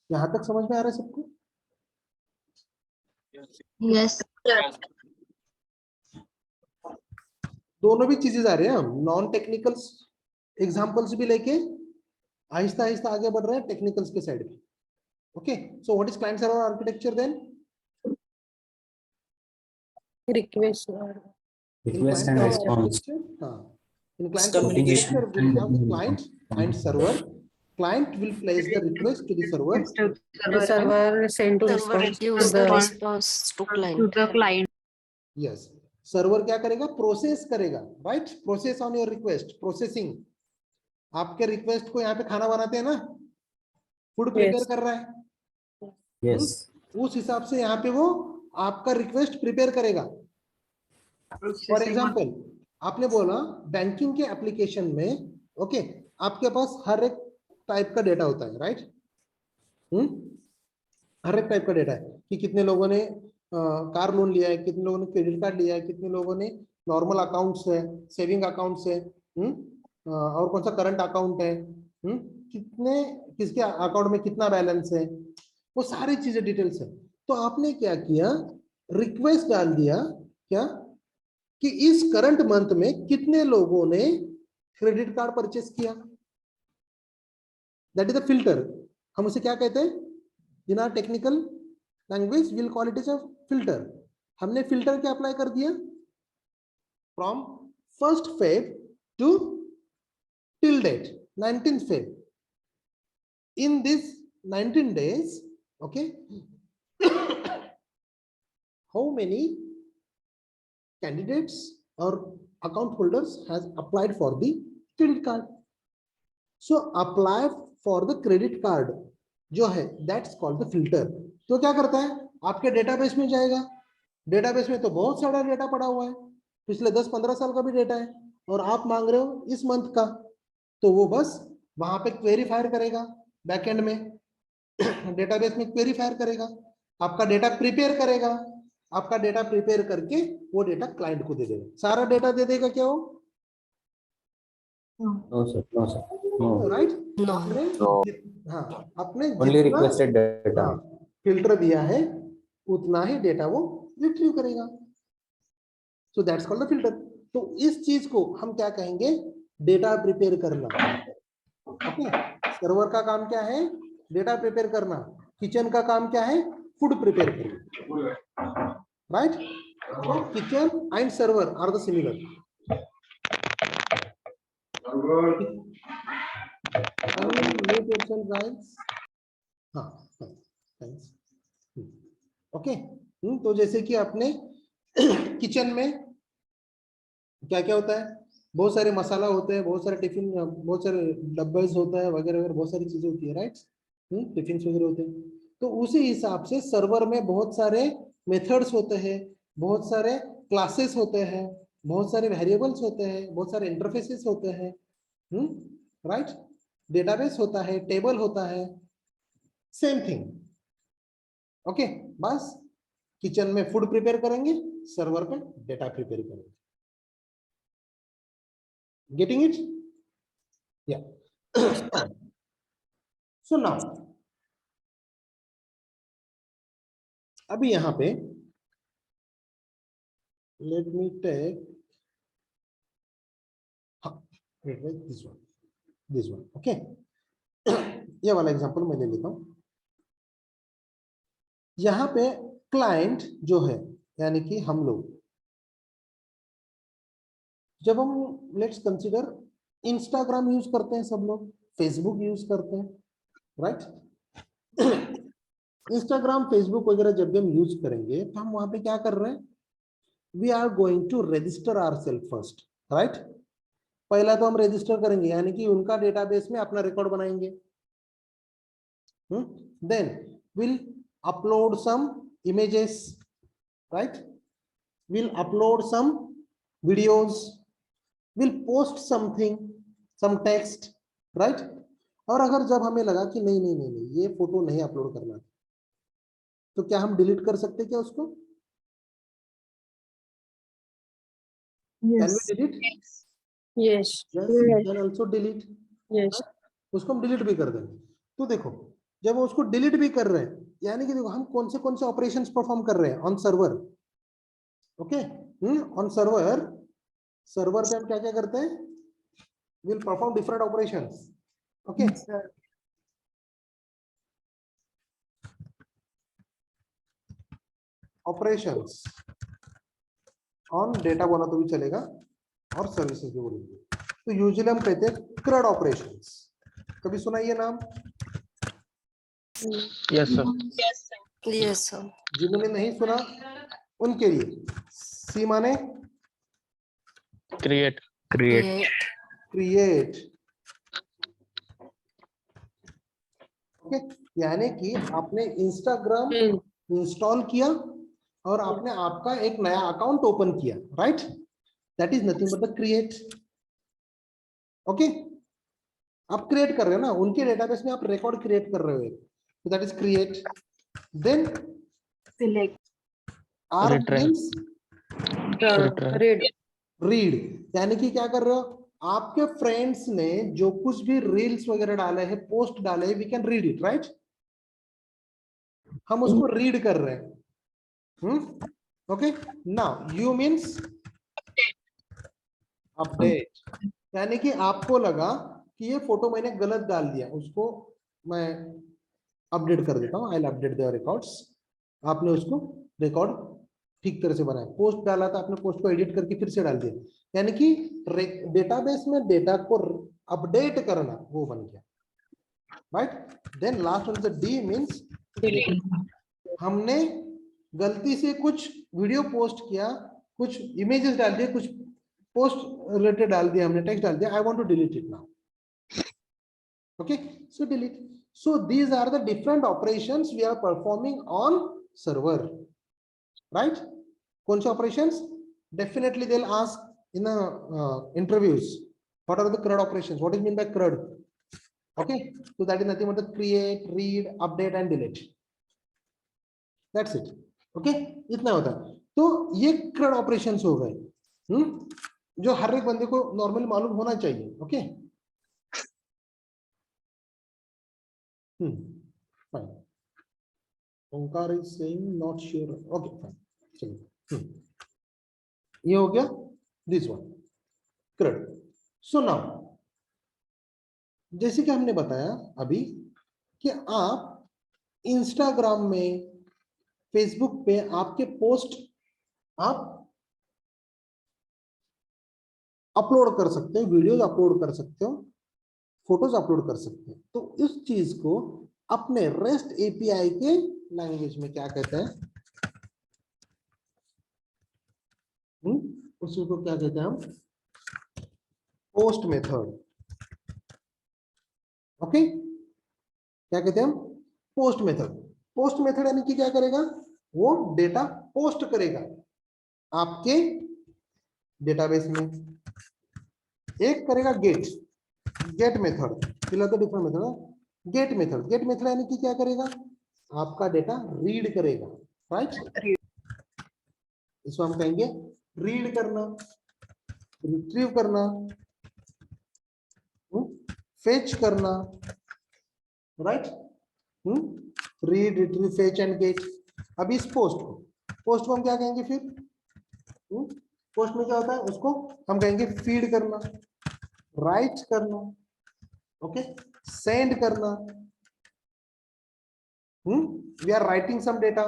यहाँ तक समझ में आ रहा है सबको? Yes. दोनों भी चीजें आ रही है, हम नॉन टेक्निकल एग्जांपल्स भी लेके आहिस्ता आहिस्ता आगे बढ़ रहे हैं टेक्निकल्स के साइड में, okay. So what is client server architecture then? Request. Request and response. In client server architecture, we have client and server. Client will place the request to the server. The server send to Server response gives to the the response to client. client. Yes, server क्या करेगा, process करेगा, right? Process on your request, processing. आपके request को यहाँ पे खाना बनाते हैं ना, फूड प्रिपेयर कर रहा है, Yes. उस हिसाब से यहाँ पे वो आपका रिक्वेस्ट प्रिपेयर करेगा। फॉर एग्जाम्पल आपने बोला बैंकिंग के एप्लीकेशन में ओके आपके पास हर एक टाइप का डेटा होता है, राइट? हर एक टाइप का डेटा है कि कितने लोगों ने कार लोन लिया है, कितने लोगों ने क्रेडिट कार्ड लिया है, कितने लोगों ने नॉर्मल अकाउंट्स है, सेविंग अकाउंट्स है, और कौन सा करंट अकाउंट है, कितने किसके अकाउंट में कितना बैलेंस है, वो सारी चीजें डिटेल्स है। तो आपने क्या किया, रिक्वेस्ट डाल दिया क्या कि इस करंट मंथ में कितने लोगों ने क्रेडिट कार्ड परचेस किया। That is the filter. हम उसे क्या कहते हैं, in our technical language will call it is a filter. हमने फिल्टर क्या अप्लाई कर दिया, from 1st Feb to till date 19th Feb। In this 19 days, okay, how many candidates or account holders has applied for the credit card? So apply for the credit card जो है that's called the filter। तो क्या करता है, आपके database में जाएगा, database में तो बहुत सारा डेटा पड़ा हुआ है, पिछले 10-15 साल का भी डेटा है, और आप मांग रहे हो इस मंथ का, तो वो बस वहां पे क्वेरी फायर करेगा, बैकएंड में डेटाबेस में क्वेरी फायर करेगा, आपका डेटा प्रिपेयर करेगा, आपका डेटा प्रिपेयर करके वो डेटा क्लाइंट को दे देगा। सारा डेटा दे देगा क्या वो? No, sir. No, sir. No. Right? No. हाँ, आपने Only जितना requested data. फिल्टर दिया है उतना ही डेटा वो रिट्रीव करेगा। So that's called the filter. तो इस चीज को हम क्या कहेंगे, डेटा प्रिपेयर करना। ओके, सर्वर का काम क्या है, डेटा प्रिपेयर करना। किचन का काम क्या है, फूड प्रिपेयर करना, right? So kitchen and server are the similar. Unmute yourself, guys. हाँ, thanks. ओके, तो जैसे कि आपने किचन में क्या क्या होता है, बहुत सारे मसाला होते हैं, बहुत सारे टिफिन, बहुत सारे डब्बे होता है वगैरह वगैरह, बहुत सारी चीजें होती है, राइट? टिफिन वगैरह होते हैं। तो उसी हिसाब से सर्वर में बहुत सारे मेथड्स होते हैं, बहुत सारे क्लासेस होते हैं, बहुत सारे वेरिएबल्स होते हैं, बहुत सारे इंटरफेसेस होते हैं, राइट? डेटाबेस होता है, टेबल होता है, सेम थिंग। ओके, बस किचन में फूड प्रिपेयर करेंगे, सर्वर पे डेटा प्रिपेयर करेंगे। Getting it? या सो नाउ अभी यहां पे let me take this one okay. ये वाला एग्जांपल मैं ले लेता हूं। यहां पे क्लाइंट जो है, यानी कि हम लोग, जब हम लेट्स कंसीडर इंस्टाग्राम यूज करते हैं, सब लोग फेसबुक यूज करते हैं, राइट? इंस्टाग्राम फेसबुक वगैरह जब भी हम यूज करेंगे तो हम वहां पे क्या कर रहे हैं, we are going to register ourselves first, right? पहला तो हम रजिस्टर करेंगे, यानी कि उनका डेटाबेस में अपना रिकॉर्ड बनाएंगे। Then will upload some images, right? Will upload some videos, will post something, some text, right? और अगर जब हमें लगा कि नहीं नहीं नहीं नहीं ये फोटो नहीं अपलोड करना, तो क्या हम डिलीट कर सकते क्या उसको? Can we delete? Yes. Yes, we can also delete. Yes. उसको हम डिलीट भी कर देंगे। तो देखो, जब हम उसको डिलीट भी कर रहे हैं, यानी कि देखो हम कौन से ऑपरेशंस परफॉर्म कर रहे हैं on server. Okay, on server, server पे हम क्या क्या करते हैं, will perform different operations. Okay, operations on data बोला तो भी चलेगा, और सर्विसेज भी बोलेंगे। तो यूजुअली हम कहते हैं CRUD ऑपरेशंस। कभी सुना ये नाम? Yes sir. Yes, sir. जिन्होंने नहीं सुना उनके लिए सी माने Create. क्रिएट। ओके, यानी कि आपने इंस्टाग्राम इंस्टॉल किया और आपने आपका एक नया अकाउंट ओपन किया, right? That is nothing but the create. Okay, आप क्रिएट कर रहे हो ना, उनके डेटाबेस में आप रिकॉर्ड क्रिएट कर रहे हो, तो that is create. Then Select. Or Retrieve. Means Read. Read, यानी कि क्या कर रहे हो, आपके फ्रेंड्स ने जो कुछ भी रील्स वगैरह डाले हैं, पोस्ट डाले हैं, we can read it, right? हम उसको रीड कर रहे हैं। Okay, now U means update, यानी कि आपको लगा कि ये फोटो मैंने गलत डाल दिया, उसको मैं अपडेट कर देता हूँ, I will update the records. आपने उसको रिकॉर्ड ठीक तरह से बनाया, पोस्ट डाला था आपने, पोस्ट को एडिट करके फिर से डाल दिया, यानी कि डेटाबेस में डेटा को अपडेट करना, वो बन गया, right? Then last one is D means हमने गलती से कुछ वीडियो पोस्ट किया, कुछ इमेजेस डाल दिए, कुछ पोस्ट रिलेटेड डाल दिया, हमने टेक्स्ट डाल दिया, I want to delete it now. Okay, so delete. So these are the different operations we are performing on server, right? कौन से operations? Definitely they will ask in interviews, what are the CRUD operations, what is mean by CRUD? Okay, so that is nothing but the create, read, update and delete, that's it. Okay, इतना होता है। तो ये CRUD operations हो गए, जो हर एक बंदे को नॉर्मल मालूम होना चाहिए। Okay, fine. Omkar is saying not sure, okay fine, चलिए। ये हो गया this one CRUD। So now जैसे कि हमने बताया अभी कि आप इंस्टाग्राम में, फेसबुक पे आपके पोस्ट आप अपलोड कर सकते हो, वीडियोस अपलोड कर सकते हो, फोटोज अपलोड कर सकते हो। तो इस चीज को अपने रेस्ट एपीआई के लैंग्वेज में क्या कहते हैं, उसको क्या कहते हैं हम? Post method. ओके, क्या कहते हैं हम? Post method. पोस्ट मेथड यानी कि क्या करेगा, वो डेटा पोस्ट करेगा आपके डेटाबेस में। एक करेगा गेट मेथड, फिलहाल तो डिफरेंट मेथड है। गेट मेथड यानी कि क्या करेगा, आपका डेटा रीड करेगा, राइट? इसको हम कहेंगे रीड करना, रिट्रीव करना, फेच करना, right? Read, retrieve, fetch and get. अभी इस पोस्ट को हम क्या कहेंगे फिर? पोस्ट में क्या होता है, उसको हम कहेंगे फीड करना, राइट करना, ओके, सेंड करना। We are writing some data,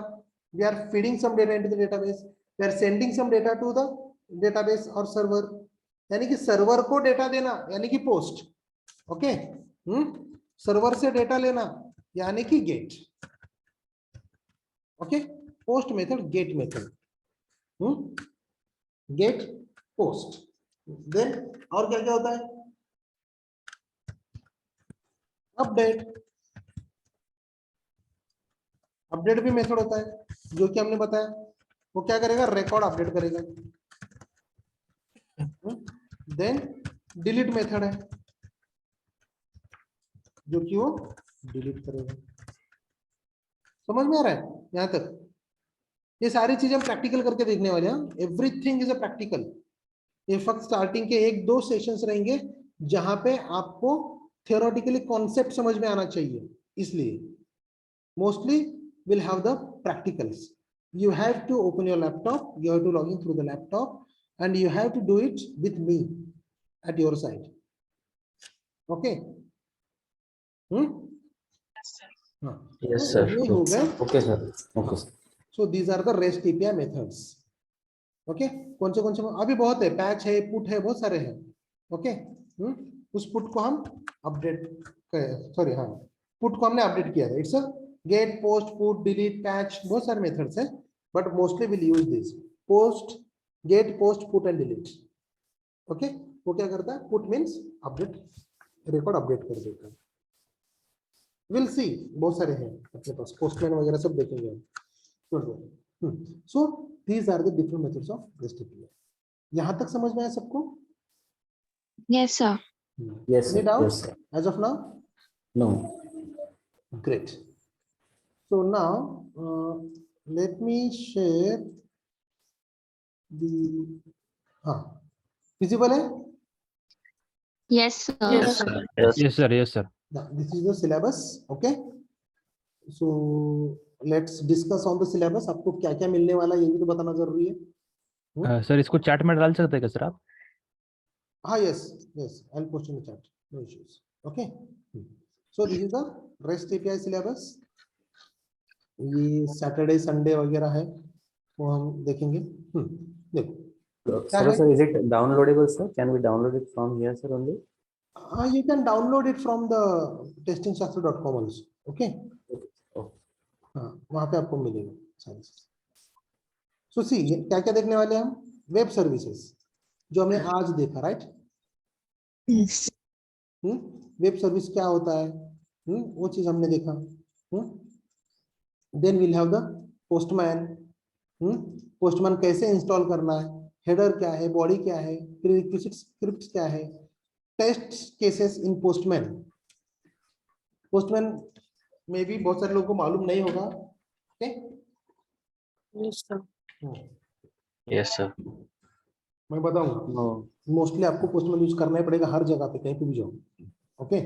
we are feeding some data into the database, we are sending some data to the database or server, यानी कि सर्वर को डेटा देना यानी कि पोस्ट। ओके, सर्वर से data लेना यानी कि get. Okay, post method, get method, get, post. Then और क्या क्या होता है? अपडेट। अपडेट भी मेथड होता है जो कि हमने बताया। वो क्या करेगा, रिकॉर्ड अपडेट करेगा। देन डिलीट मेथड है जो कि वो डिलीट करेगा। समझ में आ रहा है यहां तक? ये सारी चीजें हम प्रैक्टिकल करके देखने वाले हैं। Everything is a practical. ये फक्त स्टार्टिंग के 1-2 सेशंस रहेंगे जहां पे आपको थियोरेटिकली कॉन्सेप्ट समझ में आना चाहिए, इसलिए mostly will have the practicals. You have to open your laptop, you have to log in through the laptop, and you have to do it with me at your side. Okay? Yes, sir. ये हो गए। Okay, sir. Okay, sir. So these are the REST API methods. Okay? कौन से अभी बहुत है, patch है, put है, बहुत सारे हैं। ओके, उस पुट को हम अपडेट, सॉरी हाँ, पुट को हमने अपडेट किया था। It's a get, post, put, delete, patch, बहुत सारे मेथड्स हैं, but mostly will use this post, get, post, put and delete. Okay, वो क्या करता है? Put means update, record update कर देता है। विल सी, बहुत सारे हैं अपने पास, पोस्टमैन वगैरह सब देखेंगे हम। So these are the different methods of REST API. यहाँ तक समझ में आया सबको? Yes, sir. Yes, sir. Any doubt Yes, sir. as of now? No. Great. So now let me share the visible है? Yes, sir. Yes, sir. Yes, sir. Yes, sir. This is the syllabus. Okay. So let's discuss on the syllabus. आपको क्या क्या मिलने वाला है ये भी तो बताना जरूरी है. सर इसको चैट में डाल सकते हैं क्या सर आप? हाँ, yes, I'll post in the chat. No issues. Okay. So this is the REST API syllabus. ये सैटरडे संडे वगैरह है वो हम देखेंगे. देखो. Sir, is it downloadable, sir? Can we download it from here, sir, only? You can download it from the testingshastra.com also. Okay. हाँ, वहाँ पे आपको मिलेगा सारी चीज. So see, क्या क्या देखने वाले हम? वेब सर्विसेज जो हमने आज देखा, राइट? Yes. वेब सर्विस क्या होता है? वो चीज हमने देखा. Then will have the Postman. Postman कैसे इंस्टॉल करना है, हेडर क्या है, बॉडी क्या है, प्रीरिक्विजिट स्क्रिप्ट क्या है, test cases in Postman. Postman में भी बहुत सारे लोगों को मालूम नहीं होगा. Okay. Yes, sir. Yes, sir. मैं बताऊंगा. No. मोस्टली आपको पोस्टमैन यूज करना ही पड़ेगा हर जगह पे, कहीं पे भी जाओ. Okay.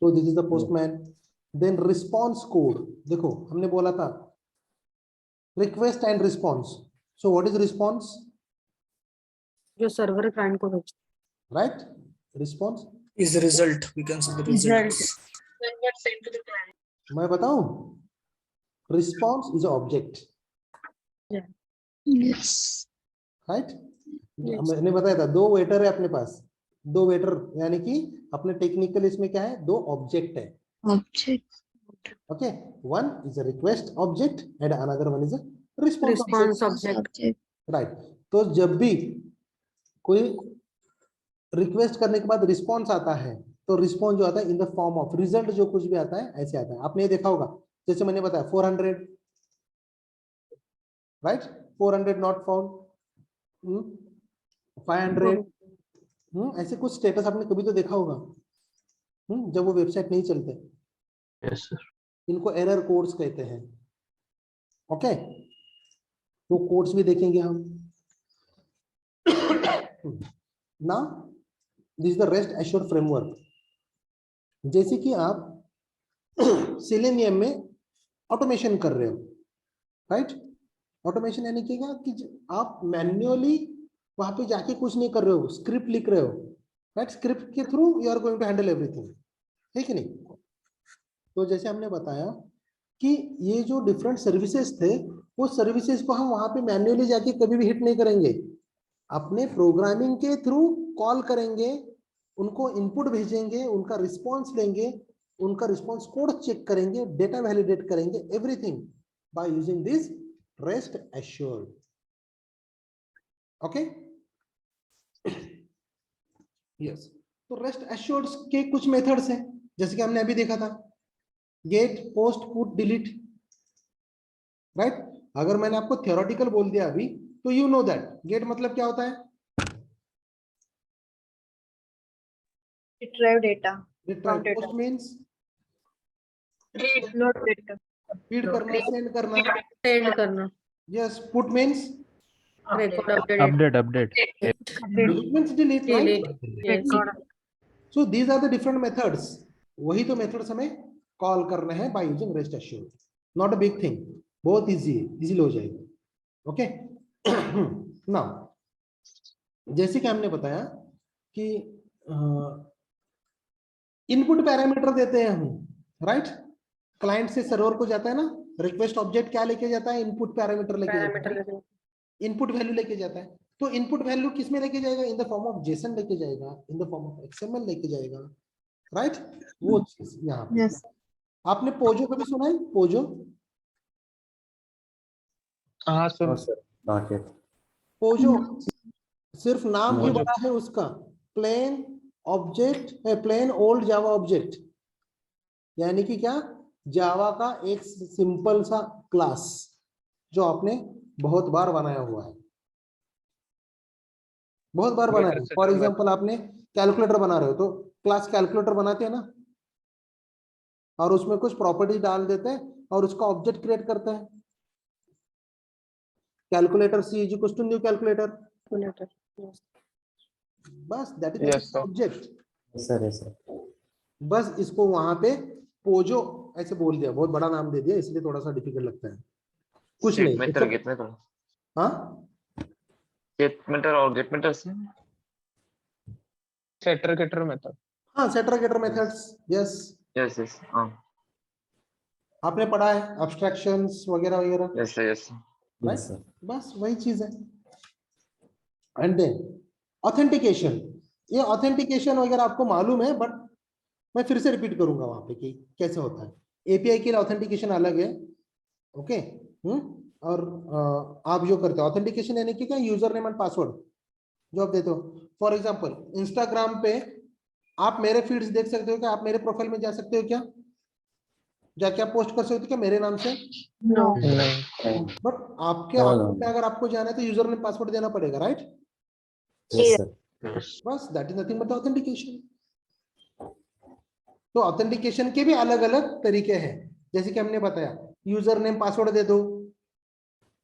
So this is the Postman. Then response code. देखो हमने बोला था request and response. So what is response? जो सर्वर क्लाइंट को भेजता right. Response is the result. We can say the result. मैं बताऊं. Response is object, Yes. Right? मैंने बताया था 2 वेटर है अपने पास. 2 वेटर यानी कि अपने टेक्निकल इसमें क्या है, 2 ऑब्जेक्ट है. Object. Okay. One is a request object and another one is a response response object. Object. Right. तो जब भी कोई रिक्वेस्ट करने के बाद रिस्पॉन्स आता है तो रिस्पॉन्स जो आता है इन द फॉर्म ऑफ रिजल्ट, जो कुछ भी आता है ऐसे आता है. आपने ये देखा होगा, जैसे मैंने बताया 400, राइट? 400 not found, 500. ऐसे कुछ स्टेटस आपने कभी तो देखा होगा जब वो वेबसाइट नहीं चलते. Yes, sir. इनको एरर कोड्स कहते हैं. ओके. वो कोड्स भी देखेंगे हम. ना this is the rest assured framework. जैसे कि आप सेलेनियम में ऑटोमेशन कर रहे हो, राइट? ऑटोमेशन यानी कि क्या कि आप मैन्युअली वहां पे जाके कुछ नहीं कर रहे हो, स्क्रिप्ट लिख रहे हो, राइट? स्क्रिप्ट के through you are going to handle everything, है कि नहीं? तो जैसे हमने बताया कि ये जो डिफरेंट सर्विसेज थे, वो सर्विसेज को हम वहां पे मैन्युअली जाके कभी भी हिट नहीं करेंगे. अपने प्रोग्रामिंग के थ्रू कॉल करेंगे, उनको इनपुट भेजेंगे, उनका रिस्पॉन्स लेंगे, उनका रिस्पॉन्स कोड चेक करेंगे, डेटा वैलिडेट करेंगे, everything by using this rest assured. Okay. Yes. तो रेस्ट एश्योर्ड के कुछ मेथड्स हैं, जैसे कि हमने अभी देखा था, get, post, put, delete, right? अगर मैंने आपको थियोरेटिकल बोल दिया अभी तो यू नो दैट गेट मतलब क्या होता है? Retrieve data. Retrieve. data. Post means Load data. Feed करना, सेंड करना. Send करना. Yes. Put means Record update. Update. Delete means delete, Delete. Right? Yes. So these are the different methods. वही तो methods हमें कॉल करना है by using rest assured. Not a big thing, बहुत easily हो जाएगा. ओके. नाउ जैसे कि हमने बताया कि इनपुट पैरामीटर देते हैं हम, राइट? क्लाइंट से सर्वर को जाता है ना, रिक्वेस्ट ऑब्जेक्ट क्या लेके जाता है? इनपुट पैरामीटर लेके जाता है, Parameter. इनपुट वैल्यू लेके जाता है. तो इनपुट वैल्यू किस में लेके जाएगा? इन द फॉर्म ऑफ जेसन लेके जाएगा, इन द फॉर्म ऑफ एक्सएमएल लेके जाएगा, राइट? वो चीज यहाँ पे. Yes. आपने पोजो कभी सुना है? पोजो. हाँ sir. No, sir. Not yet. Pozzo सिर्फ नाम ही पोजो. बड़ा है उसका. प्लेन ऑब्जेक्ट है, प्लेन ओल्ड जावा ऑब्जेक्ट, यानी कि क्या? जावा का एक सिंपल सा क्लास, जो आपने बहुत बार बनाया हुआ है, बहुत बार बनाया है। फॉर एग्जांपल आपने कैलकुलेटर बना रहे हो तो क्लास कैलकुलेटर बनाते हैं ना, और उसमें कुछ प्रॉपर्टी डाल देते हैं और उसका ऑब्जेक्ट क्रिएट करते हैं। Calculator C is equal to new calculator, Calculator. Yes. बस that Yes, is sir. Object. Sir sir बस इसको वहां पे पोजो ऐसे बोल दिया, बहुत बड़ा नाम दे दिया इसलिए थोड़ा सा डिफिकल्ट लगता है। कुछ नहीं, गेट मीटर हाँ और गेट मीटर से Setter getter method. हाँ, setter getter methods, yes yes yes हाँ आपने पढ़ा है, एब्स्ट्रैक्शंस वगैरह वगैरह, यस यस राइट? सर बस वही चीज है। एंड देन ऑथेंटिकेशन, ये ऑथेंटिकेशन वगैरह आपको मालूम है, बट मैं फिर से रिपीट करूंगा वहां पे कि कैसे होता है। एपीआई के लिए ऑथेंटिकेशन अलग है, ओके। और आप जो करते हो ऑथेंटिकेशन यानी कि क्या, यूजर नेम एंड पासवर्ड जो आप देते हो। फॉर एग्जांपल इंस्टाग्राम पे आप मेरे फीड्स देख सकते हो क्या? आप मेरे प्रोफाइल में जा सकते हो क्या? जाके आप पोस्ट कर सकते हो क्या मेरे नाम से? No. बट आपके No, no, अकाउंट में no. अगर आपको जाना है तो यूजर नेम पासवर्ड देना पड़ेगा, राइट? यस सर बस that is nothing but authentication. तो ऑथेंटिकेशन के भी अलग अलग तरीके हैं, जैसे कि हमने बताया यूजर नेम पासवर्ड दे दो।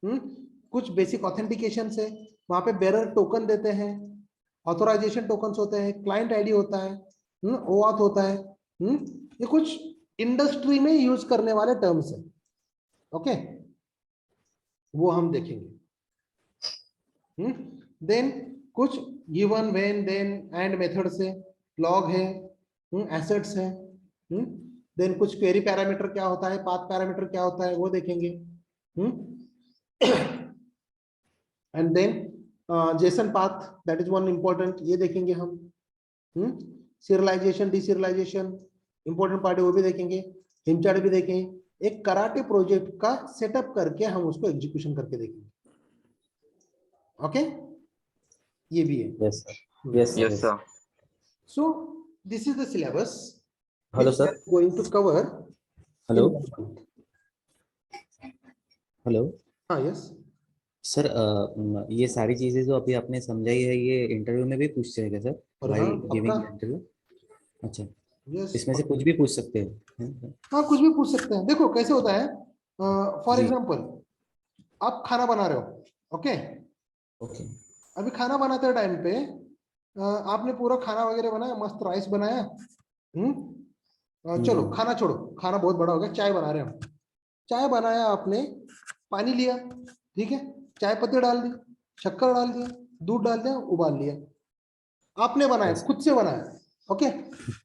कुछ बेसिक ऑथेंटिकेशन से वहां पे बेरर टोकन देते हैं, ऑथोराइजेशन टोकन्स होते हैं, क्लाइंट आईडी होता है, ओआथ होता है। ये कुछ इंडस्ट्री में यूज करने वाले टर्म्स हैं, ओके, वो हम देखेंगे। देन कुछ given, when, then, and method से लॉग है, एसेट्स है। देन कुछ क्वेरी पैरामीटर क्या होता है, पाथ पैरामीटर क्या होता है वो देखेंगे। And then JSON path, that is one important, ये देखेंगे हम। सीरियलाइजेशन, डीसीरियलाइजेशन इंपॉर्टेंट पार्ट है, वो भी देखेंगे। हिमचार्ट भी देखेंगे। एक कराटे प्रोजेक्ट का सेटअप करके हम उसको एग्जीक्यूशन करके देखेंगे, ओके। ये भी है। Yes sir yes yes sir sir So this is the syllabus hello which we sir are going to cover. Hello in 1 month. Hello हाँ, yes. सर ये सारी चीजें जो अभी आपने समझाई है ये इंटरव्यू में भी पूछते हैं क्या सर और व्हाइल हाँ, गिविंग पक्का। इंटरव्यू? अच्छा, Yes. इसमें से कुछ भी पूछ सकते हैं? हाँ, कुछ भी पूछ सकते हैं। देखो कैसे होता है, फॉर जी। एग्जाम्पल आप खाना बना रहे हो, ओके। ओके अभी खाना बनाते टाइम पे आपने पूरा खाना वगैरह बनाया, मस्त राइस बनाया। चलो खाना छोड़ो, खाना बहुत बड़ा हो गया, चाय बना रहे हो। चाय बनाया आपने, पानी लिया, ठीक है, चाय पत्ती डाल दी, शक्कर डाल दिया, दूध डाल दिया, उबाल लिया। आपने बनाया, Yes. खुद से बनाया, ओके।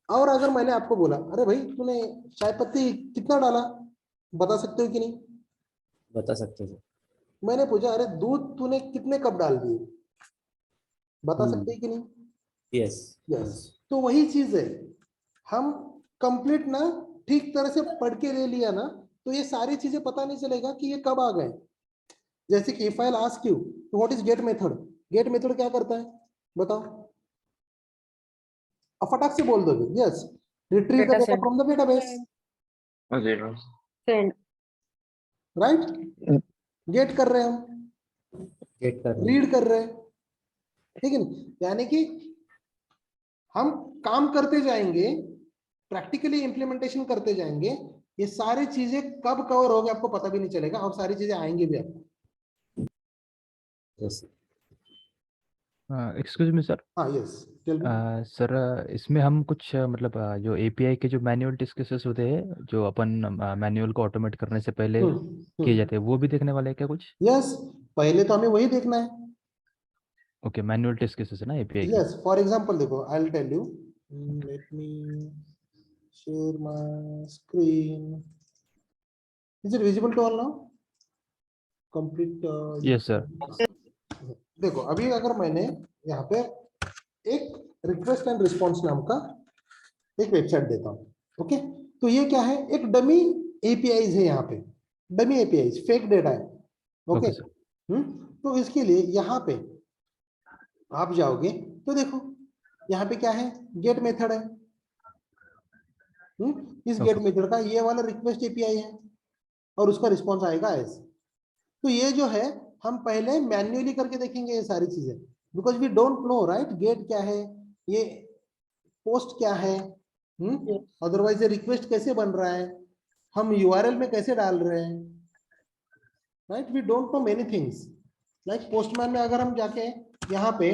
और अगर मैंने आपको बोला अरे भाई तूने चाय पत्ती कितना डाला, बता सकते हो कि नहीं? बता सकते हैं मैंने पूछा अरे दूध तूने कितने कप डाल दिए, बता सकते हैं कि नहीं? Yes yes. तो वही चीज है, हम कंप्लीट ना ठीक तरह से पढ़ के ले लिया ना तो ये सारी चीजें पता नहीं चलेगा कि ये कब आ गए। जैसे कि if I ask you what is get method, get method क्या करता है बताओ? अब फटाक से बोल दोगे yes, retrieve the Data data set. From the database, Send. Right? Get कर रहे हैं हम, गेट कर रहे हैं रीड कर रहे हैं, ठीक है ना? यानी कि हम काम करते जाएंगे, प्रैक्टिकली इंप्लीमेंटेशन करते जाएंगे, ये सारी चीजें कब कवर होगी आपको पता भी नहीं चलेगा और सारी चीजें आएंगी भी आपको। Yes excuse me sir. हाँ, यस, टेल मी। सर इसमें हम कुछ मतलब जो एपीआई के जो मैनुअल डिस्कसेस होते हैं जो अपन मैनुअल को ऑटोमेट करने से पहले किए जाते हैं वो भी देखने वाले हैं क्या कुछ? यस, पहले तो हमें वही देखना है। ओके, मैनुअल डिस्कसेस है ना एपीआई की? यस, फॉर एग्जांपल देखो I will tell you, let me share my screen, is it visible to all now? Complete. Yes sir. देखो अभी अगर मैंने यहाँ पे एक रिक्वेस्ट एंड रिस्पॉन्स नाम का एक वेबसाइट देता हूँ, ओके। तो ये क्या है, एक डमी एपीआईज है, यहाँ पे डमी एपीआईज, फेक डेटा है, ओके। Okay sir. तो इसके लिए यहाँ पे आप जाओगे तो देखो यहाँ पे क्या है, गेट मेथड है। इस गेट Okay. मेथड का ये वाला रिक्वेस्ट एपीआई है और उसका रिस्पॉन्स आएगा एज। तो ये जो है हम पहले मैन्युअली करके देखेंगे ये सारी चीजें, because we don't know right get क्या है, ये पोस्ट क्या है, अदरवाइज ये रिक्वेस्ट कैसे बन रहा है, हम यूआरएल में कैसे डाल रहे हैं, right, we don't know many things. Like Postman में अगर हम जाके यहाँ पे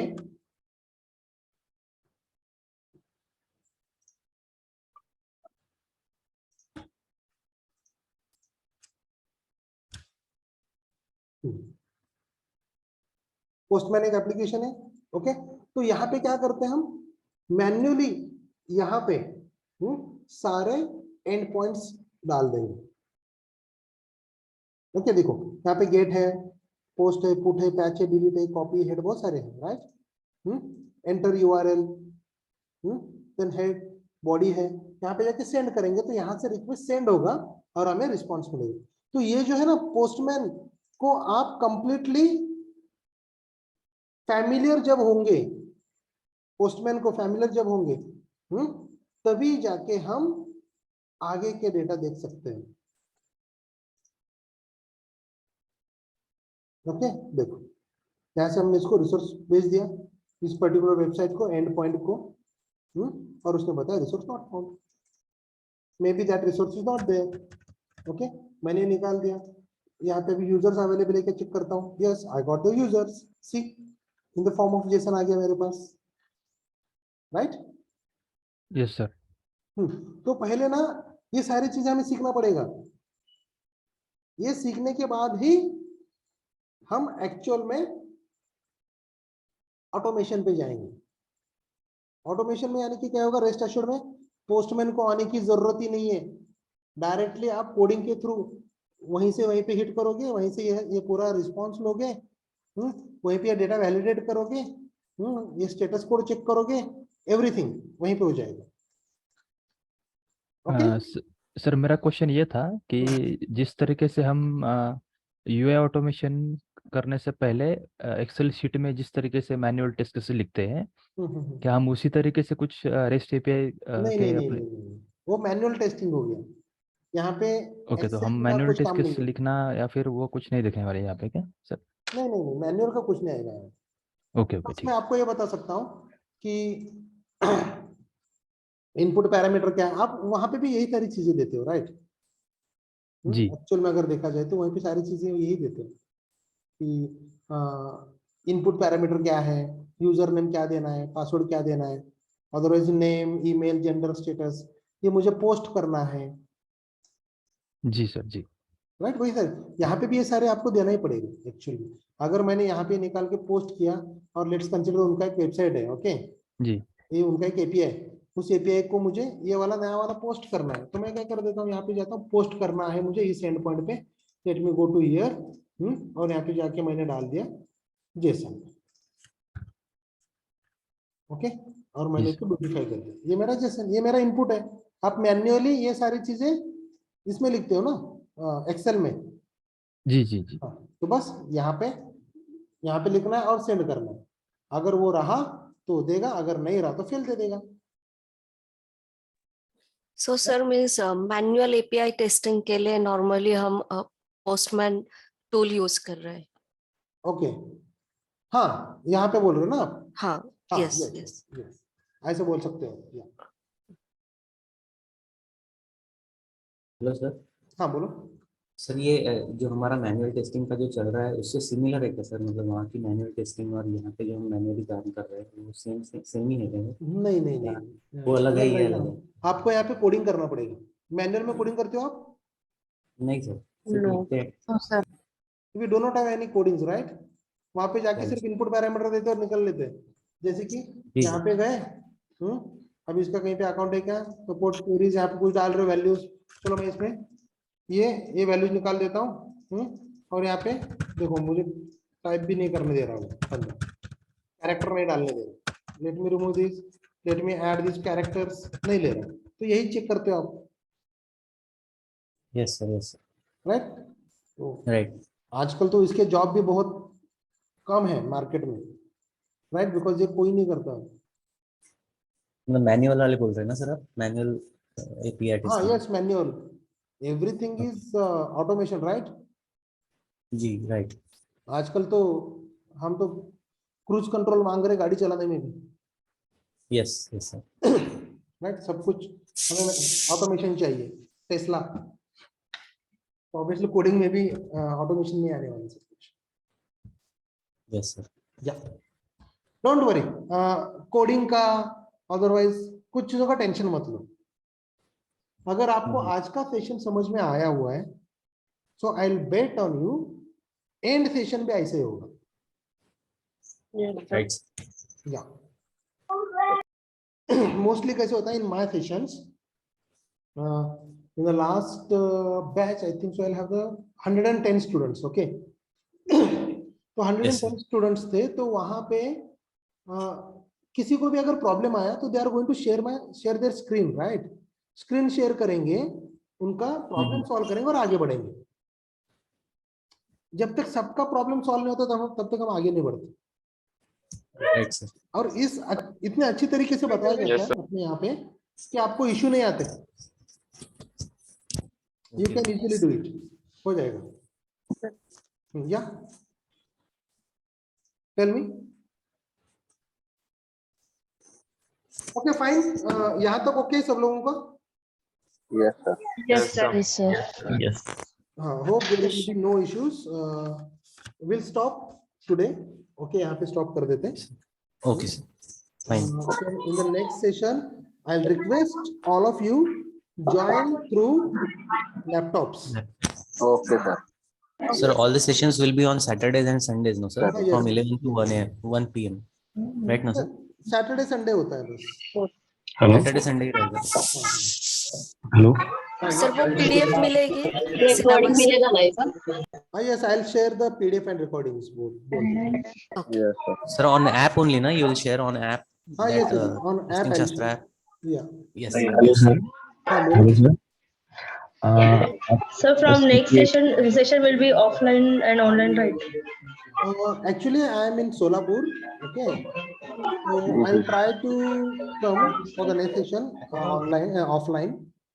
पोस्टमैन एक एप्लीकेशन है, ओके, तो यहाँ पे क्या करते हैं हम मैन्युअली यहाँ पे सारे एंड पॉइंट्स डाल देंगे। ओके, देखो यहाँ पे गेट है, पोस्ट है, पुट है, पैच है, डिलीट है, कॉपी, हेड, बहुत सारे हैं, right. Enter URL, then head, body है, यहाँ पे जाके सेंड करेंगे तो यहाँ से रिक्वेस्ट सेंड होगा और हमें रिस्पॉन्स मिलेगा। तो ये जो है ना पोस्टमैन को आप कंप्लीटली फैमिलियर जब होंगे, पोस्टमैन को फैमिलियर जब होंगे, तभी जाके हम आगे के डेटा देख सकते हैं। ओके, देखो यहाँ से हमने इसको रिसोर्स भेज दिया, इस पर्टिकुलर वेबसाइट को, एंड पॉइंट को, और उसने बताया resource not found, maybe that resource is not there. Okay, मैंने निकाल दिया, यहाँ पे भी यूजर्स अवेलेबल है क्या चेक करता हूँ, yes I got the users, see in the form of JSON आ गया मेरे पास, राइट। Yes sir. तो पहले ना ये सारी चीजें हमें सीखना पड़ेगा, ये सीखने के बाद ही हम एक्चुअल में ऑटोमेशन पे जाएंगे। ऑटोमेशन में यानी कि क्या होगा, रेस्ट एश्योर्ड में पोस्टमैन को आने की जरूरत ही नहीं है, डायरेक्टली आप कोडिंग के थ्रू वहीं से वहीं पे हिट करोगे, वहीं से ये पूरा रिस्पॉन्स लोगे, वहीं पे डेटा वैलिडेट करोगे, ये स्टेटस कोड चेक करोगे, एवरीथिंग वहीं पे हो जाएगा। सर मेरा क्वेश्चन ये था कि जिस तरीके से हम यूआई ऑटोमेशन करने से पहले एक्सेल शीट में जिस तरीके से मैनुअल टेस्ट से लिखते हैं, क्या हम उसी तरीके से कुछ रेस्ट एपीआई नहीं, वो मैनुअल टेस्टिंग हो गया यहाँ पे। ओके, तो हम Excel का मैनुअल कुछ काम नहीं टेस्ट है। लिखना या फिर वो कुछ नहीं दिखने वाले यहाँ पे क्या सर? नहीं, मैनुअल का कुछ नहीं आएगा। ओके ओके, बस ठीक। मैं आपको ये बता सकता हूँ कि इनपुट पैरामीटर क्या है, आप वहां पे भी यही सारी चीजें देते हो, राइट। जी। एक्चुअल में अगर देखा जाए तो वहीं पे सारी चीजें यही देते हो कि इनपुट पैरामीटर क्या है, यूजर नेम क्या देना है, पासवर्ड क्या देना है, otherwise name, email, gender, status, ये मुझे पोस्ट करना है। जी सर, जी। राइट, वही सर, यहाँ पे भी ये सारे आपको देना ही पड़ेगा एक्चुअली। अगर मैंने यहाँ पे निकाल के पोस्ट किया और लेट्स कंसीडर उनका एक वेबसाइट है, ओके जी, ये उनका एक एपीआई, उस एपीआई को मुझे ये वाला नया वाला पोस्ट करना है, तो मैं क्या कर देता हूँ, यहाँ पे जाता हूँ, पोस्ट करना है मुझे इस एंड पॉइंट पे, let me go to here, और यहाँ पे जाके मैंने डाल दिया जेसन, ओके, और मैंने इसको ब्यूटिफाई कर दिया, ये मेरा जेसन, ये मेरा इनपुट है। आप मैन्युअली ये सारी चीजें इसमें लिखते हो ना एक्सेल में। जी जी जी। हाँ, तो बस यहाँ पे लिखना है और सेंड करना है, अगर वो रहा तो देगा, अगर नहीं रहा तो फेल दे देगा। So sir means manual API testing के लिए नॉर्मली हम पोस्टमैन टूल यूज कर रहे हैं। ओके, हाँ यहाँ पे बोल रहे हो ना आप? हाँ, हाँ, यस yes, यस। yes, ऐसे बोल सकते हो। Hello sir. हाँ बोलो सर, ये जो हमारा मैनुअल टेस्टिंग का जो चल रहा है उससे सिमिलर है क्या सर? मतलब वहाँ की मैनुअल टेस्टिंग और यहाँ पे जो हम मैनुअली काम कर रहे हैं वो सेम ही है क्या? नहीं, वो अलग है नहीं, ये अलग है? आपको यहाँ पे कोडिंग करना पड़ेगा। मैनुअल में कोडिंग करते हो आप? नहीं सर, सिर्फ No. लिखते हैं। No, sir. We do not have any codings, right. वहां पे जाके Right. सिर्फ इनपुट पैरामीटर देते और निकल लेते हैं। जैसे कि जी। यहाँ पे गए, अब इसका कहीं पे अकाउंट है क्या, सपोर्ट क्वेरीज, यहाँ पे कुछ डाल रहे हो वैल्यूज, चलो मैं इसमें ये वैल्यूज निकाल देता हूँ, और यहाँ पे देखो मुझे टाइप भी नहीं करने दे रहा हूँ, कैरेक्टर नहीं डालने दे रहा, let me remove this, let me add this characters, नहीं ले रहा, तो यही चेक करते हो आप, यस सर, राइट। राइट। आजकल तो इसके जॉब भी बहुत कम है मार्केट में, राइट, बिकॉज ये कोई नहीं करता। मतलब मैनुअल वाले बोल रहे हैं ना सर आप? मैनुअल एपीआई हाँ, testing. Yes, manual, everything is automation, right. जी राइट। आजकल तो हम तो क्रूज कंट्रोल मांग रहे गाड़ी चलाने में भी। Yes yes sir. राइट, सब कुछ हमें ऑटोमेशन चाहिए। टेस्ला तो ऑब्वियसली कोडिंग में भी ऑटोमेशन नहीं आने वाला सब कुछ। Yes sir. या डोंट वरी, कोडिंग का अदरवाइज कुछ चीजों का टेंशन मत लो। अगर आपको आज का सेशन समझ में आया हुआ है, so I will bet on you and session भी ऐसे ही होगा। राइट। या मोस्टली कैसे होता है in my sessions, in the last batch I think so I'll have the 110 students, okay? तो 110 स्टूडेंट्स थे, तो वहां पे किसी को भी अगर प्रॉब्लम आया तो they are going to share their screen, right? Screen share करेंगे, उनका प्रॉब्लम सॉल्व करेंगे और आगे बढ़ेंगे। जब तक सबका प्रॉब्लम सॉल्व नहीं होता तब तक हम आगे नहीं बढ़ते। Right sir. और इस इतने अच्छी तरीके से बताया जाता है अपने यहाँ पे कि आपको इश्यू नहीं आते, you can easily do it, हो जाएगा। या टेल मी। ओके फाइन, यहाँ तक ओके सब लोगों का? Yes, sir. Yes, sir. Yes, sir. Yes. हाँ, hope there will be no issues. We'll stop today. Okay, यहाँ पे stop कर देते हैं। Okay sir, fine. In the next session, I'll request all of you join through laptops. Okay, sir. Sir, all the sessions will be on Saturdays and Sundays, no sir? Yes. From 11 to 1 p.m. Right, no sir? Saturday, Sunday होता है बस। Hello Saturday, Sunday ही रहेगा। Hello sir वो PDF मिलेगी, recording मिलेगा live. Yes, I'll share the PDF and recordings both. Yes, sir. Sir, on app only, na? You will share on app. Yes, That, on app Testing I'll Shastra share. app. Yeah. Yes. Hello sir. हाँ, hello बोलो। Sir. Sir, from next session will be offline and online, right? Actually, I am in Solapur. Okay. So I'll try to come for the next session online, offline.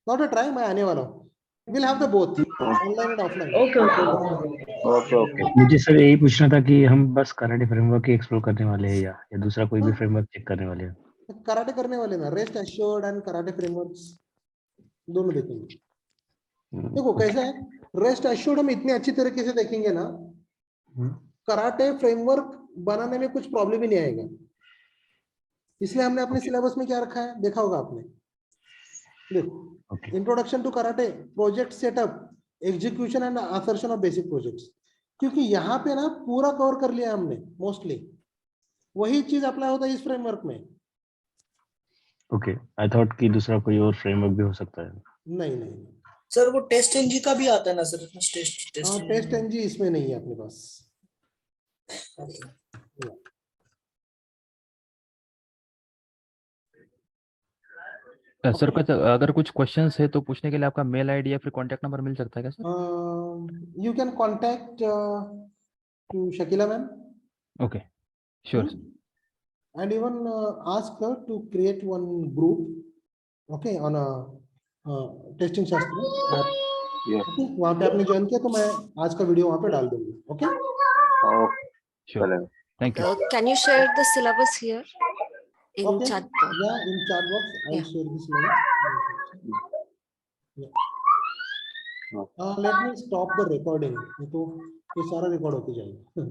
Not a try, मैं आने वाला हूँ। We'll have the both, online and offline. Okay. मुझे sir यही पूछना था कि हम बस कराटे फ्रेमवर्क ही एक्सप्लोर करने वाले हैं या दूसरा कोई भी फ्रेमवर्क चेक करने वाले हैं? कराटे करने वाले ना, rest assured and karate frameworks दोनों देखेंगे। देखो कैसा है, रेस्ट एश्योर्ड हम इतने अच्छी तरीके से देखेंगे ना, कराटे फ्रेमवर्क बनाने में कुछ प्रॉब्लम ही नहीं आएगा। इसलिए हमने अपने सिलेबस में क्या रखा है, देखा होगा आपने। देखो, introduction to Karate, project setup, execution and assertion of basic projects, क्योंकि यहाँ पे ना पूरा कवर कर लिया हमने मोस्टली। वही चीज अप्लाई होता है इस फ्रेमवर्क में। ओके, आई थॉट कि दूसरा कोई और फ्रेमवर्क भी हो सकता है। नहीं सर वो टेस्ट एनजी का भी आता है ना सर? टेस्ट एनजी इसमें नहीं है अपने पास। सर कुछ अगर कुछ क्वेश्चंस है तो पूछने के लिए आपका मेल आईडी या फिर कांटेक्ट नंबर मिल सकता है क्या सर? You can contact to Shakila ma'am. Okay, sure. And even ask her to create one group, okay, on a testing शास्त्र app. Yes. Okay, वहाँ पे आपने ज्वाइन किया तो मैं आज का वीडियो वहाँ पे डाल दूंगा। Okay, sure, thank you. Can you share the syllabus here in Okay. chat box? Yeah, in chat box I'll Yeah. share this link. Yeah. Let me stop the recording, नहीं तो ये सारा रिकॉर्ड होते जाएगा।